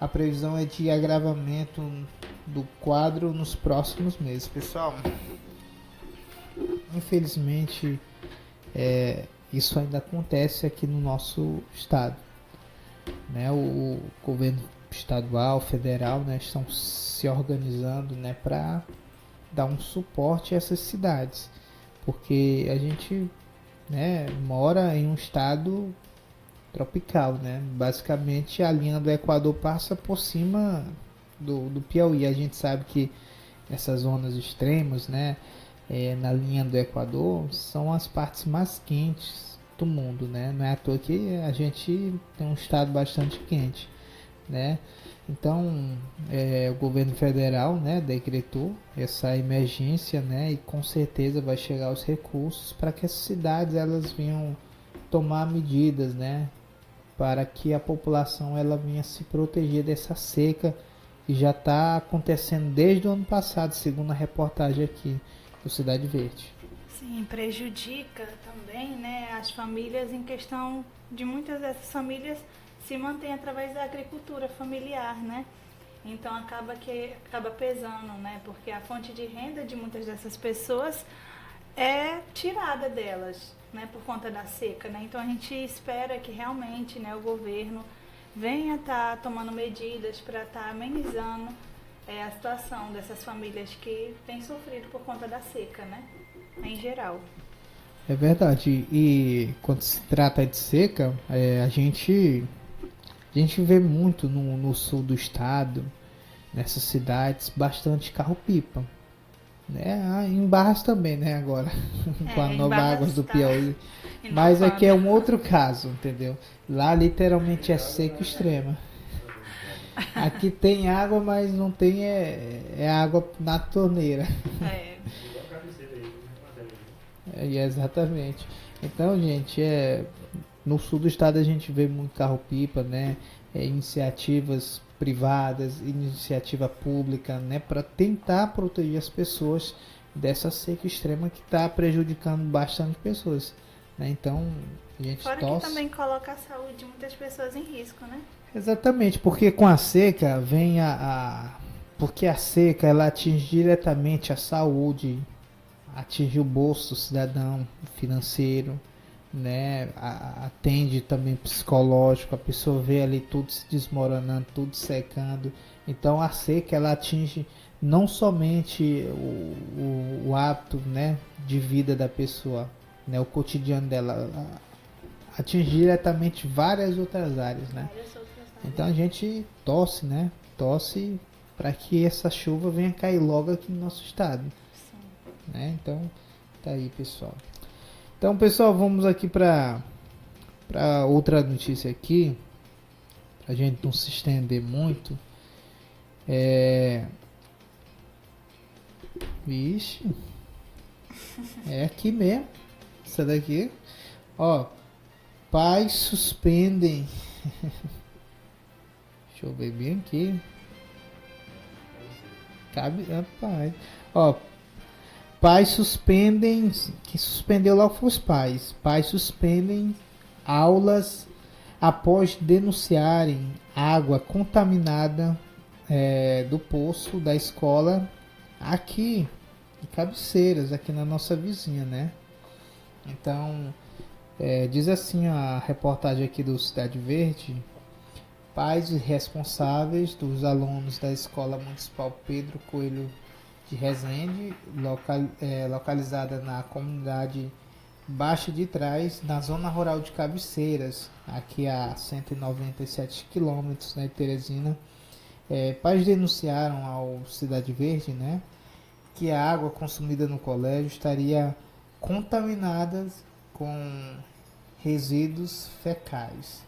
a previsão é de agravamento do quadro nos próximos meses. Pessoal, infelizmente isso ainda acontece aqui no nosso estado, né? O governo estadual, federal, né, estão se organizando, né, para dar um suporte a essas cidades, porque a gente, né, mora em um estado tropical, né? Basicamente a linha do Equador passa por cima do Piauí. A gente sabe que essas zonas extremas, né, na linha do Equador, são as partes mais quentes do mundo, né? Não é à toa que a gente tem um estado bastante quente, né? Então, o governo federal, né, decretou essa emergência, né, e com certeza vai chegar os recursos para que essas cidades elas venham tomar medidas, né, para que a população ela venha se proteger dessa seca que já está acontecendo desde o ano passado, segundo a reportagem aqui do Cidade Verde. Sim, prejudica também, né, as famílias, em questão de muitas dessas famílias se mantêm através da agricultura familiar, né? Então acaba pesando, né? Porque a fonte de renda de muitas dessas pessoas é tirada delas, né, por conta da seca, né? Então a gente espera que realmente, né, o governo venha estar tomando medidas para estar amenizando a situação dessas famílias que têm sofrido por conta da seca, né, em geral. É verdade. E quando se trata de seca, a gente vê muito no sul do estado, nessas cidades, bastante carro-pipa, né? Em Barras também, né, agora, com a Nova Águas do Piauí. Mas aqui é um outro caso, entendeu? Lá literalmente é seca extrema. Aqui tem água, mas não tem água na torneira. Exatamente. Então, gente, no sul do estado a gente vê muito carro-pipa, né? Iniciativas privadas, iniciativa pública, né? Para tentar proteger as pessoas dessa seca extrema que está prejudicando bastante pessoas, né? Então, a gente Fora que também coloca a saúde de muitas pessoas em risco, né? Exatamente, porque com a seca vem porque a seca ela atinge diretamente a saúde, atinge o bolso do cidadão financeiro, né? Atende também psicológico, a pessoa vê ali tudo se desmoronando, tudo secando. Então a seca ela atinge não somente o hábito, né, de vida da pessoa, né, o cotidiano dela, atinge diretamente várias outras áreas, né? Então a gente torce, né? Torce para que essa chuva venha cair logo aqui no nosso estado. Né? Então, tá aí, pessoal. Então, pessoal, vamos aqui para outra notícia aqui, pra gente não se estender muito. Vixe. É aqui mesmo. Essa daqui. Ó, pais suspendem. Deixa eu ver bem aqui. Cabe, rapaz. Ó, pais suspendem. Quem suspendeu lá foi os pais. Pais suspendem aulas após denunciarem água contaminada do poço da escola aqui em Cabeceiras, aqui na nossa vizinha, né? Então, diz assim a reportagem aqui do Cidade Verde: pais e responsáveis dos alunos da Escola Municipal Pedro Coelho de Resende, localizada na comunidade Baixa de Trás, na zona rural de Cabeceiras, aqui a 197 quilômetros, né, de Teresina. Pais denunciaram ao Cidade Verde, né, que a água consumida no colégio estaria contaminada com resíduos fecais.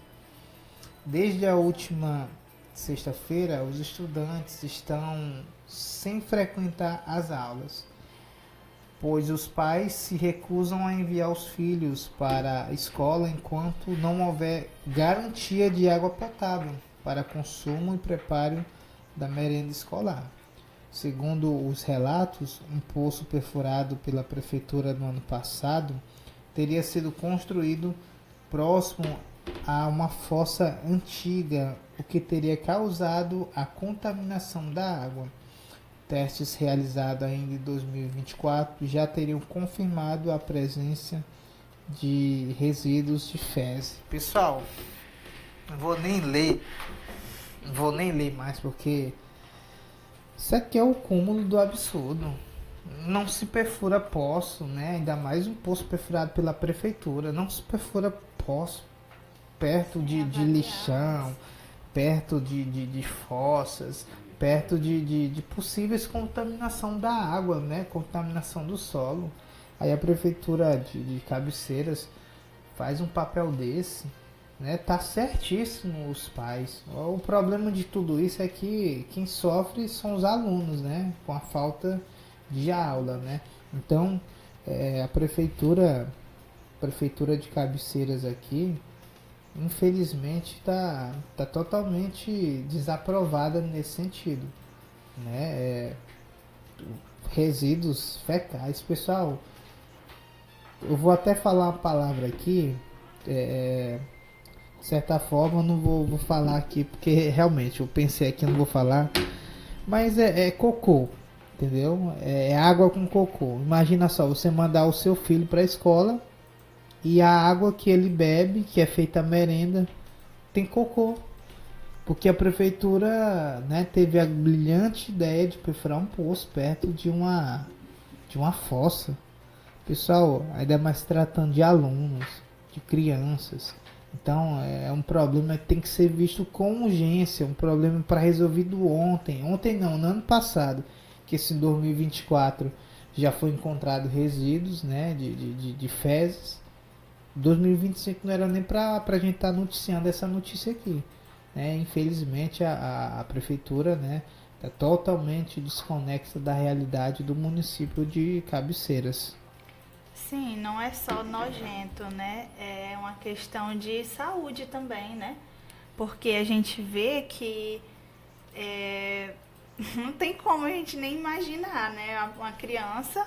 Desde a última sexta-feira, os estudantes estão sem frequentar as aulas, pois os pais se recusam a enviar os filhos para a escola enquanto não houver garantia de água potável para consumo e preparo da merenda escolar. Segundo os relatos, um poço perfurado pela prefeitura no ano passado teria sido construído próximo a uma fossa antiga, o que teria causado a contaminação da água. Testes realizados ainda em 2024 já teriam confirmado a presença de resíduos de fezes. Pessoal, não vou nem ler mais, porque isso aqui é o cúmulo do absurdo. Não se perfura poço, né? Ainda mais um poço perfurado pela prefeitura. Não se perfura poço perto de lixão, perto de fossas, perto de possíveis contaminação da água, né? Contaminação do solo. Aí a prefeitura de Cabeceiras faz um papel desse, né? Tá certíssimo os pais. O problema de tudo isso é que quem sofre são os alunos, né? Com a falta de aula, né? Então, a prefeitura de Cabeceiras aqui, infelizmente, tá totalmente desaprovada nesse sentido, né? Resíduos fecais. Pessoal, eu vou até falar uma palavra aqui, de certa forma eu não vou falar aqui, porque realmente eu pensei aqui, não vou falar, mas é cocô, entendeu? É água com cocô. Imagina só, você mandar o seu filho para a escola e a água que ele bebe, que é feita a merenda, tem cocô. Porque a prefeitura, né, teve a brilhante ideia de perfurar um poço perto de uma fossa. Pessoal, ainda mais tratando de alunos, de crianças. Então é um problema que tem que ser visto com urgência, um problema para resolvido ontem. Ontem não, no ano passado, que esse 2024 já foi encontrado resíduos, né, de fezes. 2025 não era nem para a gente estar noticiando essa notícia aqui, né? Infelizmente a prefeitura, né, está totalmente desconexa da realidade do município de Cabeceiras. Sim, não é só nojento, né? É uma questão de saúde também, né? Porque a gente vê que não tem como a gente nem imaginar, né? Uma criança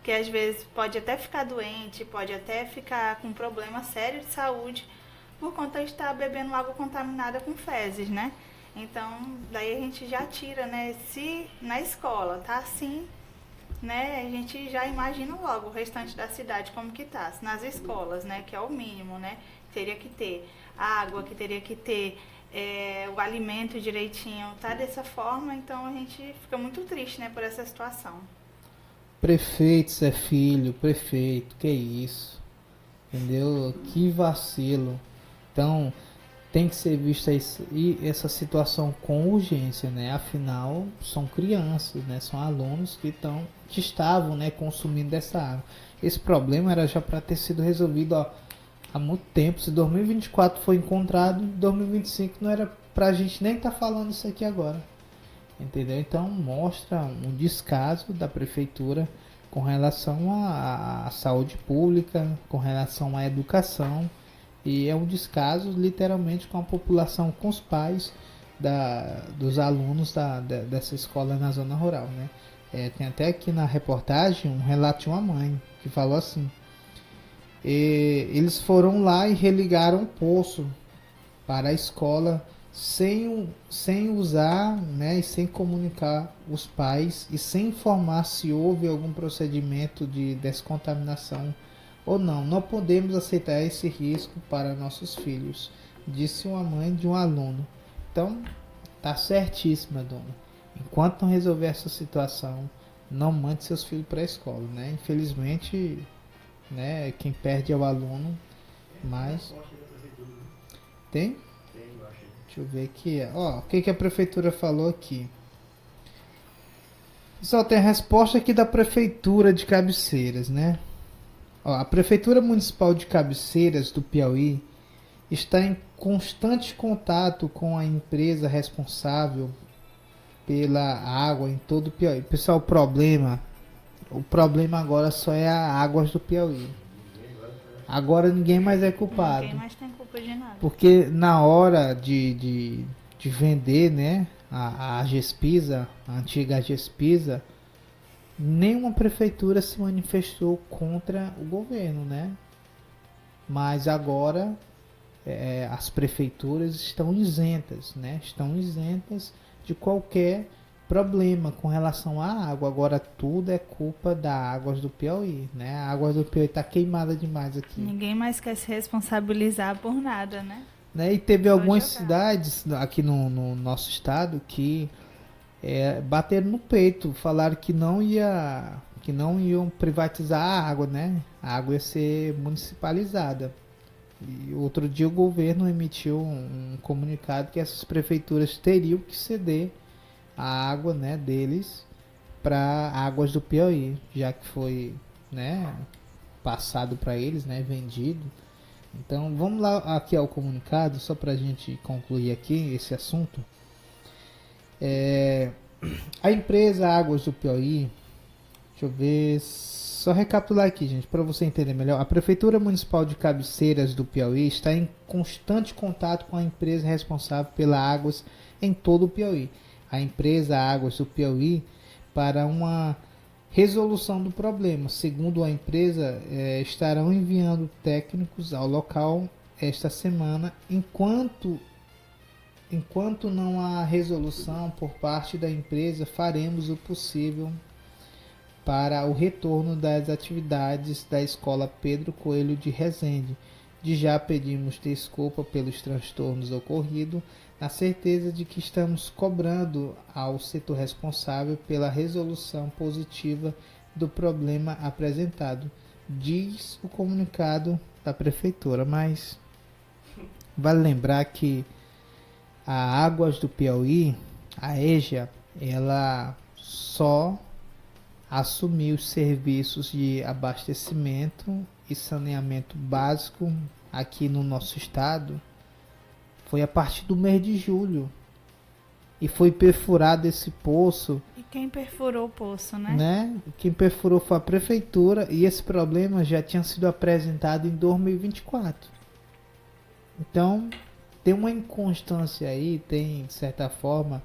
que às vezes pode até ficar doente, pode até ficar com problema sério de saúde por conta de estar bebendo água contaminada com fezes, né? Então, daí a gente já tira, né? Se na escola tá assim, né, a gente já imagina logo o restante da cidade como que tá. Nas escolas, né, que é o mínimo, né, teria que ter água, que teria que ter o alimento direitinho, tá dessa forma, então a gente fica muito triste, né, por essa situação. Prefeito, Zé Filho, prefeito, que isso, entendeu? Que vacilo. Então, tem que ser vista essa situação com urgência, né? Afinal, são crianças, né? São alunos que estavam, né, consumindo dessa água. Esse problema era já para ter sido resolvido há muito tempo. Se 2024 foi encontrado, 2025 não era pra gente nem estar falando isso aqui agora. Entendeu? Então mostra um descaso da prefeitura com relação à saúde pública, com relação à educação. E é um descaso literalmente com a população, com os pais dos alunos dessa escola na zona rural, né? Tem até aqui na reportagem um relato de uma mãe que falou assim: eles foram lá e religaram o poço para a escola sem usar, né, e sem comunicar os pais e sem informar se houve algum procedimento de descontaminação ou não. Não podemos aceitar esse risco para nossos filhos, disse uma mãe de um aluno. Então, tá certíssima, dona. Enquanto não resolver essa situação, não mande seus filhos para a escola, né? Infelizmente, né, quem perde é o aluno, mas tem? Deixa eu ver aqui. Ó, o que a prefeitura falou aqui? Só tem a resposta aqui da prefeitura de Cabeceiras, né? Ó, a prefeitura municipal de Cabeceiras do Piauí está em constante contato com a empresa responsável pela água em todo o Piauí. Pessoal, o problema agora só é a Águas do Piauí. Agora ninguém mais é culpado. Ninguém mais tem culpa de nada. Porque na hora de vender, né, a Gespisa, a antiga Gespisa, nenhuma prefeitura se manifestou contra o governo, né? Mas agora as prefeituras estão isentas, né? Estão isentas de qualquer problema com relação à água. Agora tudo é culpa da Águas do Piauí, né? A Águas do Piauí está queimada demais aqui. Ninguém mais quer se responsabilizar por nada, né? E teve algumas cidades aqui no nosso estado que bateram no peito, falaram que não iam privatizar a água, né? A água ia ser municipalizada. E outro dia o governo emitiu um comunicado que essas prefeituras teriam que ceder a água, né, deles para Águas do Piauí, já que foi, né, passado para eles, né, vendido. Então vamos lá aqui ao comunicado, só para a gente concluir aqui esse assunto. A empresa Águas do Piauí, deixa eu ver, só recapitular aqui, gente, para você entender melhor. A Prefeitura Municipal de Cabeceiras do Piauí está em constante contato com a empresa responsável pela águas em todo o Piauí. A empresa Águas do Piauí para uma resolução do problema. Segundo a empresa, estarão enviando técnicos ao local esta semana. Enquanto não há resolução por parte da empresa, faremos o possível para o retorno das atividades da Escola Pedro Coelho de Resende. De já pedimos desculpa pelos transtornos ocorridos, na certeza de que estamos cobrando ao setor responsável pela resolução positiva do problema apresentado, diz o comunicado da prefeitura. Mas vale lembrar que a Águas do Piauí, a EJA, ela só assumiu os serviços de abastecimento e saneamento básico aqui no nosso estado foi a partir do mês de julho, e foi perfurado esse poço. E quem perfurou o poço, né? Quem perfurou foi a prefeitura, e esse problema já tinha sido apresentado em 2024. Então tem uma inconstância aí, tem, de certa forma,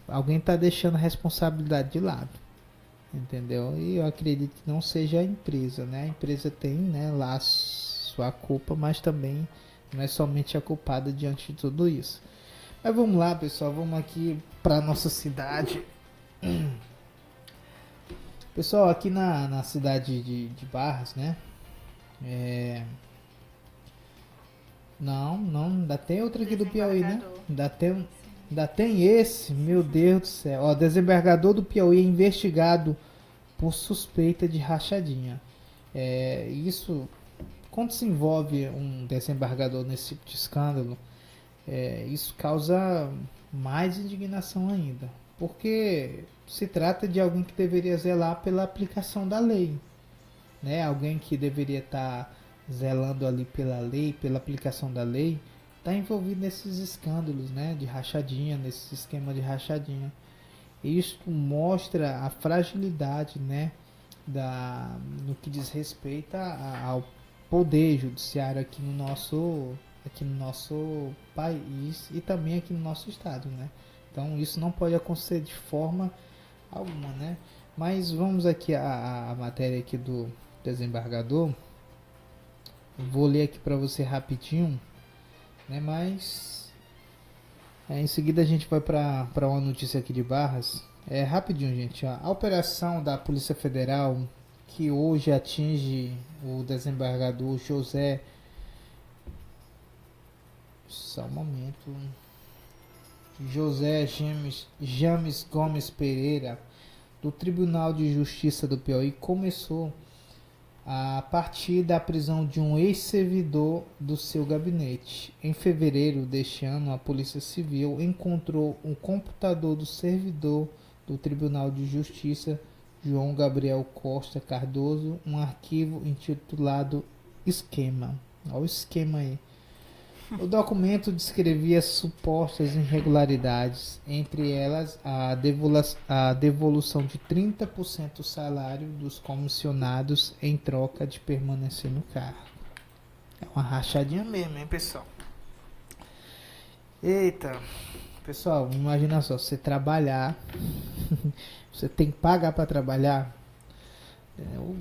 alguém está deixando a responsabilidade de lado, entendeu? E eu acredito que não seja a empresa, né? A empresa tem, né, lá sua culpa, mas também não é somente a culpada diante de tudo isso. Mas vamos lá, pessoal, vamos aqui para nossa cidade. Pessoal, aqui na cidade de Barras, né? Não, ainda tem outro aqui do Piauí, né? Ainda tem esse, meu Deus do céu. Ó, desembargador do Piauí é investigado por suspeita de rachadinha. Isso, quando se envolve um desembargador nesse tipo de escândalo, isso causa mais indignação ainda. Porque se trata de alguém que deveria zelar pela aplicação da lei, né? Alguém que deveria estar zelando ali pela lei, pela aplicação da lei, está envolvido nesses escândalos, né? De rachadinha, nesse esquema de rachadinha. Isto mostra a fragilidade, né? No que diz respeito ao poder judiciário aqui no nosso país e também aqui no nosso estado, né? Então isso não pode acontecer de forma alguma, né? Mas vamos aqui a matéria aqui do desembargador. Vou ler aqui para você rapidinho, né? Mas em seguida a gente vai para uma notícia aqui de Barras. Rapidinho, gente. A operação da Polícia Federal que hoje atinge o desembargador José. Só um momento. José James Gomes Pereira, do Tribunal de Justiça do Piauí, começou a partir da prisão de um ex-servidor do seu gabinete. Em fevereiro deste ano, a Polícia Civil encontrou um computador do servidor do Tribunal de Justiça, João Gabriel Costa Cardoso, um arquivo intitulado Esquema. Olha o esquema aí. O documento descrevia supostas irregularidades, entre elas a devolução de 30% do salário dos comissionados em troca de permanecer no cargo. É uma rachadinha mesmo, hein, pessoal? Eita, pessoal, imagina só, você trabalhar, você tem que pagar para trabalhar,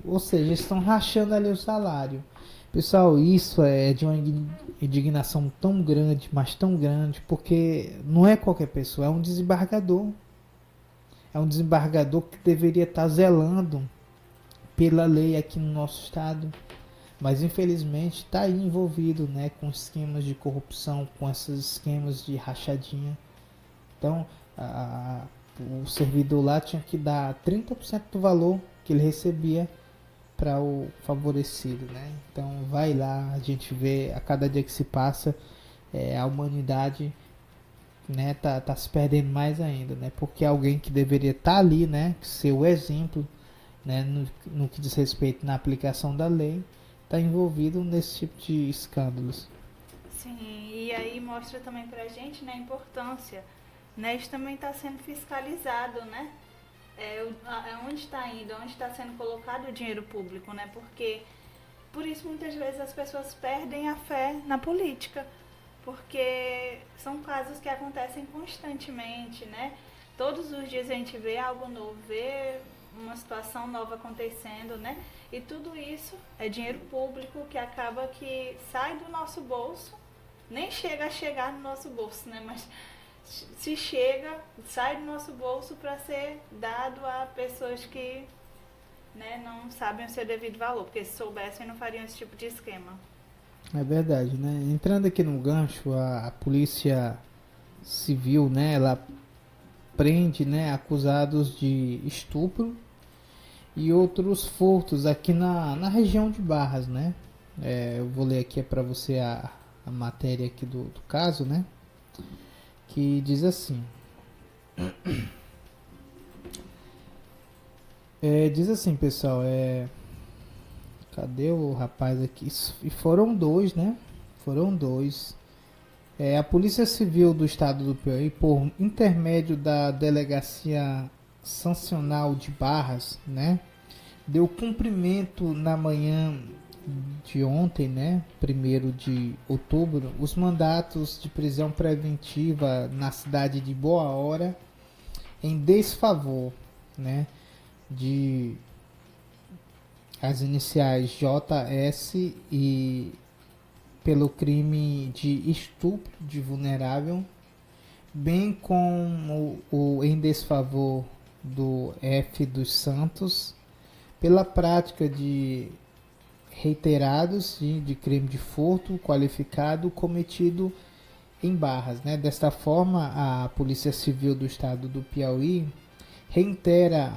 ou seja, eles estão rachando ali o salário. Pessoal, isso é de uma indignação tão grande, mas tão grande, porque não é qualquer pessoa, é um desembargador. É um desembargador que deveria estar zelando pela lei aqui no nosso estado, mas infelizmente está aí envolvido, né, com esquemas de corrupção, com esses esquemas de rachadinha. Então, o servidor lá tinha que dar 30% do valor que ele recebia para o favorecido, né? Então vai lá, a gente vê a cada dia que se passa, a humanidade, né, tá se perdendo mais ainda, né? Porque alguém que deveria estar ali, né, ser o exemplo, né, no que diz respeito na aplicação da lei, está envolvido nesse tipo de escândalos. Sim, e aí mostra também pra gente, né, a importância, né? Isso também está sendo fiscalizado, né? Onde está indo, onde está sendo colocado o dinheiro público, né? Porque por isso muitas vezes as pessoas perdem a fé na política, porque são casos que acontecem constantemente, né? Todos os dias a gente vê algo novo, vê uma situação nova acontecendo, né? E tudo isso é dinheiro público que acaba que sai do nosso bolso, nem chega a chegar no nosso bolso, né? Mas se chega, sai do nosso bolso para ser dado a pessoas que, né, não sabem o seu devido valor, porque se soubessem não fariam esse tipo de esquema. É verdade, né? Entrando aqui no gancho, a Polícia Civil, né, ela prende, né, acusados de estupro e outros furtos aqui na região de Barras, né? Eu vou ler aqui para você a matéria aqui do caso, né? Que diz assim, diz assim, pessoal, cadê o rapaz aqui? E foram dois, né? Foram dois. A Polícia Civil do Estado do Piauí, por intermédio da Delegacia Sancional de Barras, né, deu cumprimento na manhã de ontem, né, 1º de outubro, os mandatos de prisão preventiva na cidade de Boa Hora em desfavor, né, de as iniciais JS e pelo crime de estupro de vulnerável, bem como o em desfavor do F dos Santos pela prática de reiterados de crime de furto qualificado cometido em Barras, né? Desta forma, a Polícia Civil do Estado do Piauí reitera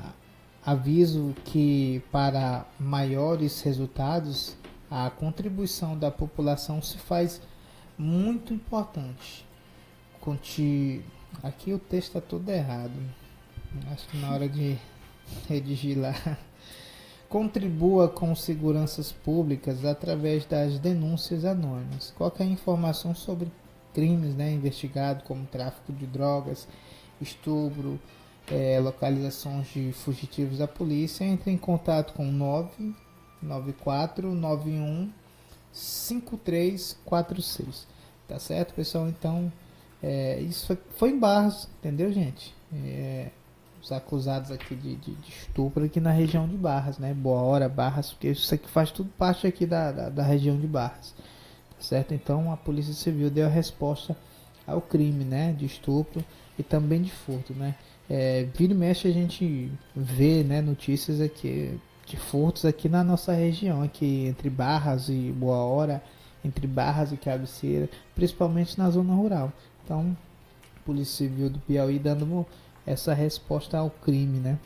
aviso que para maiores resultados a contribuição da população se faz muito importante. Aqui o texto está todo errado. Acho que na hora de redigir lá. Contribua com seguranças públicas através das denúncias anônimas. Qualquer informação sobre crimes, né, investigado como tráfico de drogas, estupro, localizações de fugitivos da polícia, entre em contato com 99491 5346. Tá certo, pessoal? Então, isso foi em Barras, entendeu, gente? Os acusados aqui de estupro aqui na região de Barras, né? Boa Hora, Barras, porque isso aqui faz tudo parte aqui da região de Barras, tá certo? Então a Polícia Civil deu a resposta ao crime, né? De estupro e também de furto, né? Vira e mexe a gente vê, né, notícias aqui de furtos aqui na nossa região, aqui entre Barras e Boa Hora, entre Barras e Cabeceira, principalmente na zona rural. Então, a Polícia Civil do Piauí dando essa resposta ao crime, né?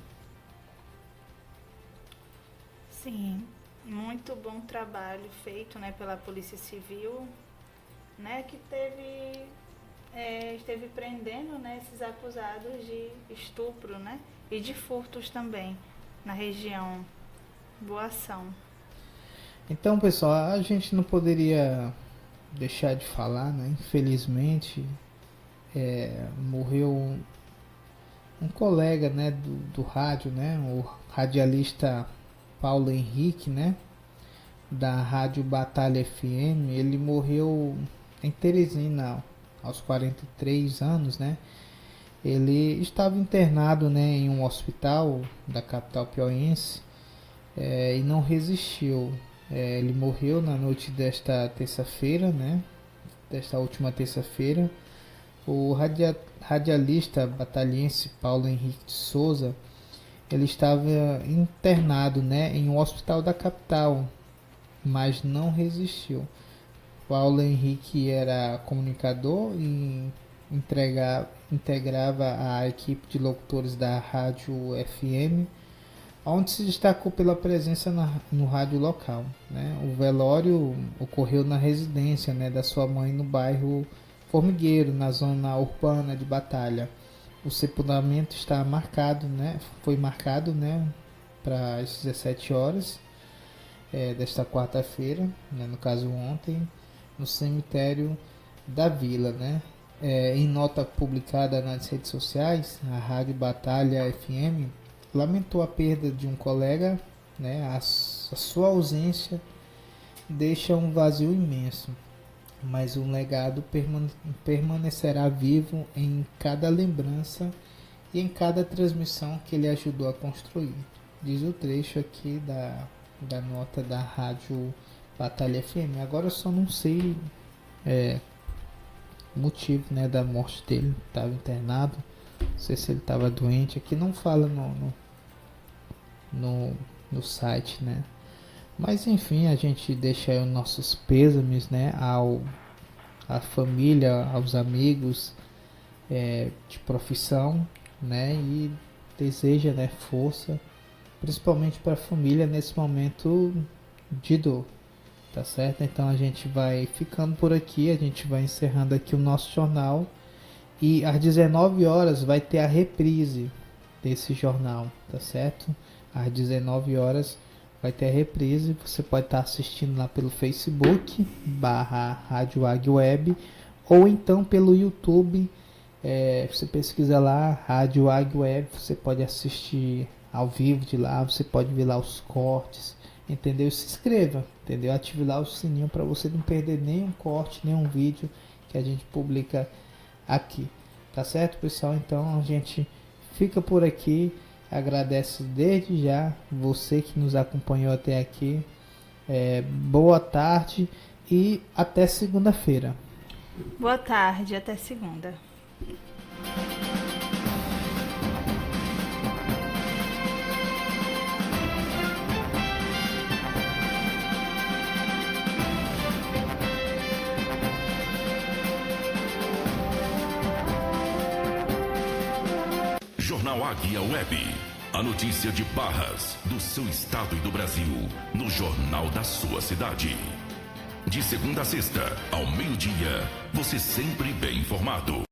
Sim, muito bom trabalho feito, né, pela Polícia Civil, né, que esteve prendendo, né, esses acusados de estupro, né, e de furtos também na região. Boa ação. Então, pessoal, a gente não poderia deixar de falar, né? Infelizmente, morreu um colega, né, do rádio, né, o radialista Paulo Henrique, né, da Rádio Batalha FM. Ele morreu em Teresina aos 43 anos, né. Ele estava internado, né, em um hospital da capital piauiense e não resistiu. Ele morreu na noite desta terça-feira, né, desta última terça-feira. O radialista batalhense Paulo Henrique de Souza, ele estava internado, né, em um hospital da capital, mas não resistiu. Paulo Henrique era comunicador e integrava a equipe de locutores da Rádio FM, onde se destacou pela presença no rádio local, né? O velório ocorreu na residência, né, da sua mãe no bairro Formigueiro, na zona urbana de Batalha. O sepultamento está marcado, né? Foi marcado, né, para as 17 horas desta quarta-feira, né, no caso ontem, no cemitério da Vila, né? Em nota publicada nas redes sociais, a Rádio Batalha FM lamentou a perda de um colega, né? A sua ausência deixa um vazio imenso, mas um legado permanecerá vivo em cada lembrança e em cada transmissão que ele ajudou a construir. Diz o trecho aqui da nota da Rádio Batalha FM. Agora eu só não sei o motivo, né, da morte dele. Estava internado, não sei se ele estava doente. Aqui não fala no site, né? Mas enfim, a gente deixa aí os nossos pêsames, né, à família, aos amigos de profissão, né, e deseja, né, força, principalmente para a família nesse momento de dor, tá certo? Então a gente vai ficando por aqui, a gente vai encerrando aqui o nosso jornal, e às 19 horas vai ter a reprise desse jornal, tá certo? Às 19 horas vai ter a reprise. Você pode estar assistindo lá pelo Facebook /Rádio Águia Web, ou então pelo YouTube. Você pesquisa lá Rádio Águia Web, você pode assistir ao vivo de lá, você pode ver lá os cortes, entendeu? Se inscreva, entendeu? Ative lá o sininho para você não perder nenhum corte, nenhum vídeo que a gente publica aqui, tá certo, pessoal? Então a gente fica por aqui. Agradece desde já você que nos acompanhou até aqui. Boa tarde e até segunda-feira. Boa tarde, até segunda. Jornal Águia Web. A notícia de Barras, do seu estado e do Brasil, no jornal da sua cidade. De segunda a sexta, ao meio-dia, você sempre bem informado.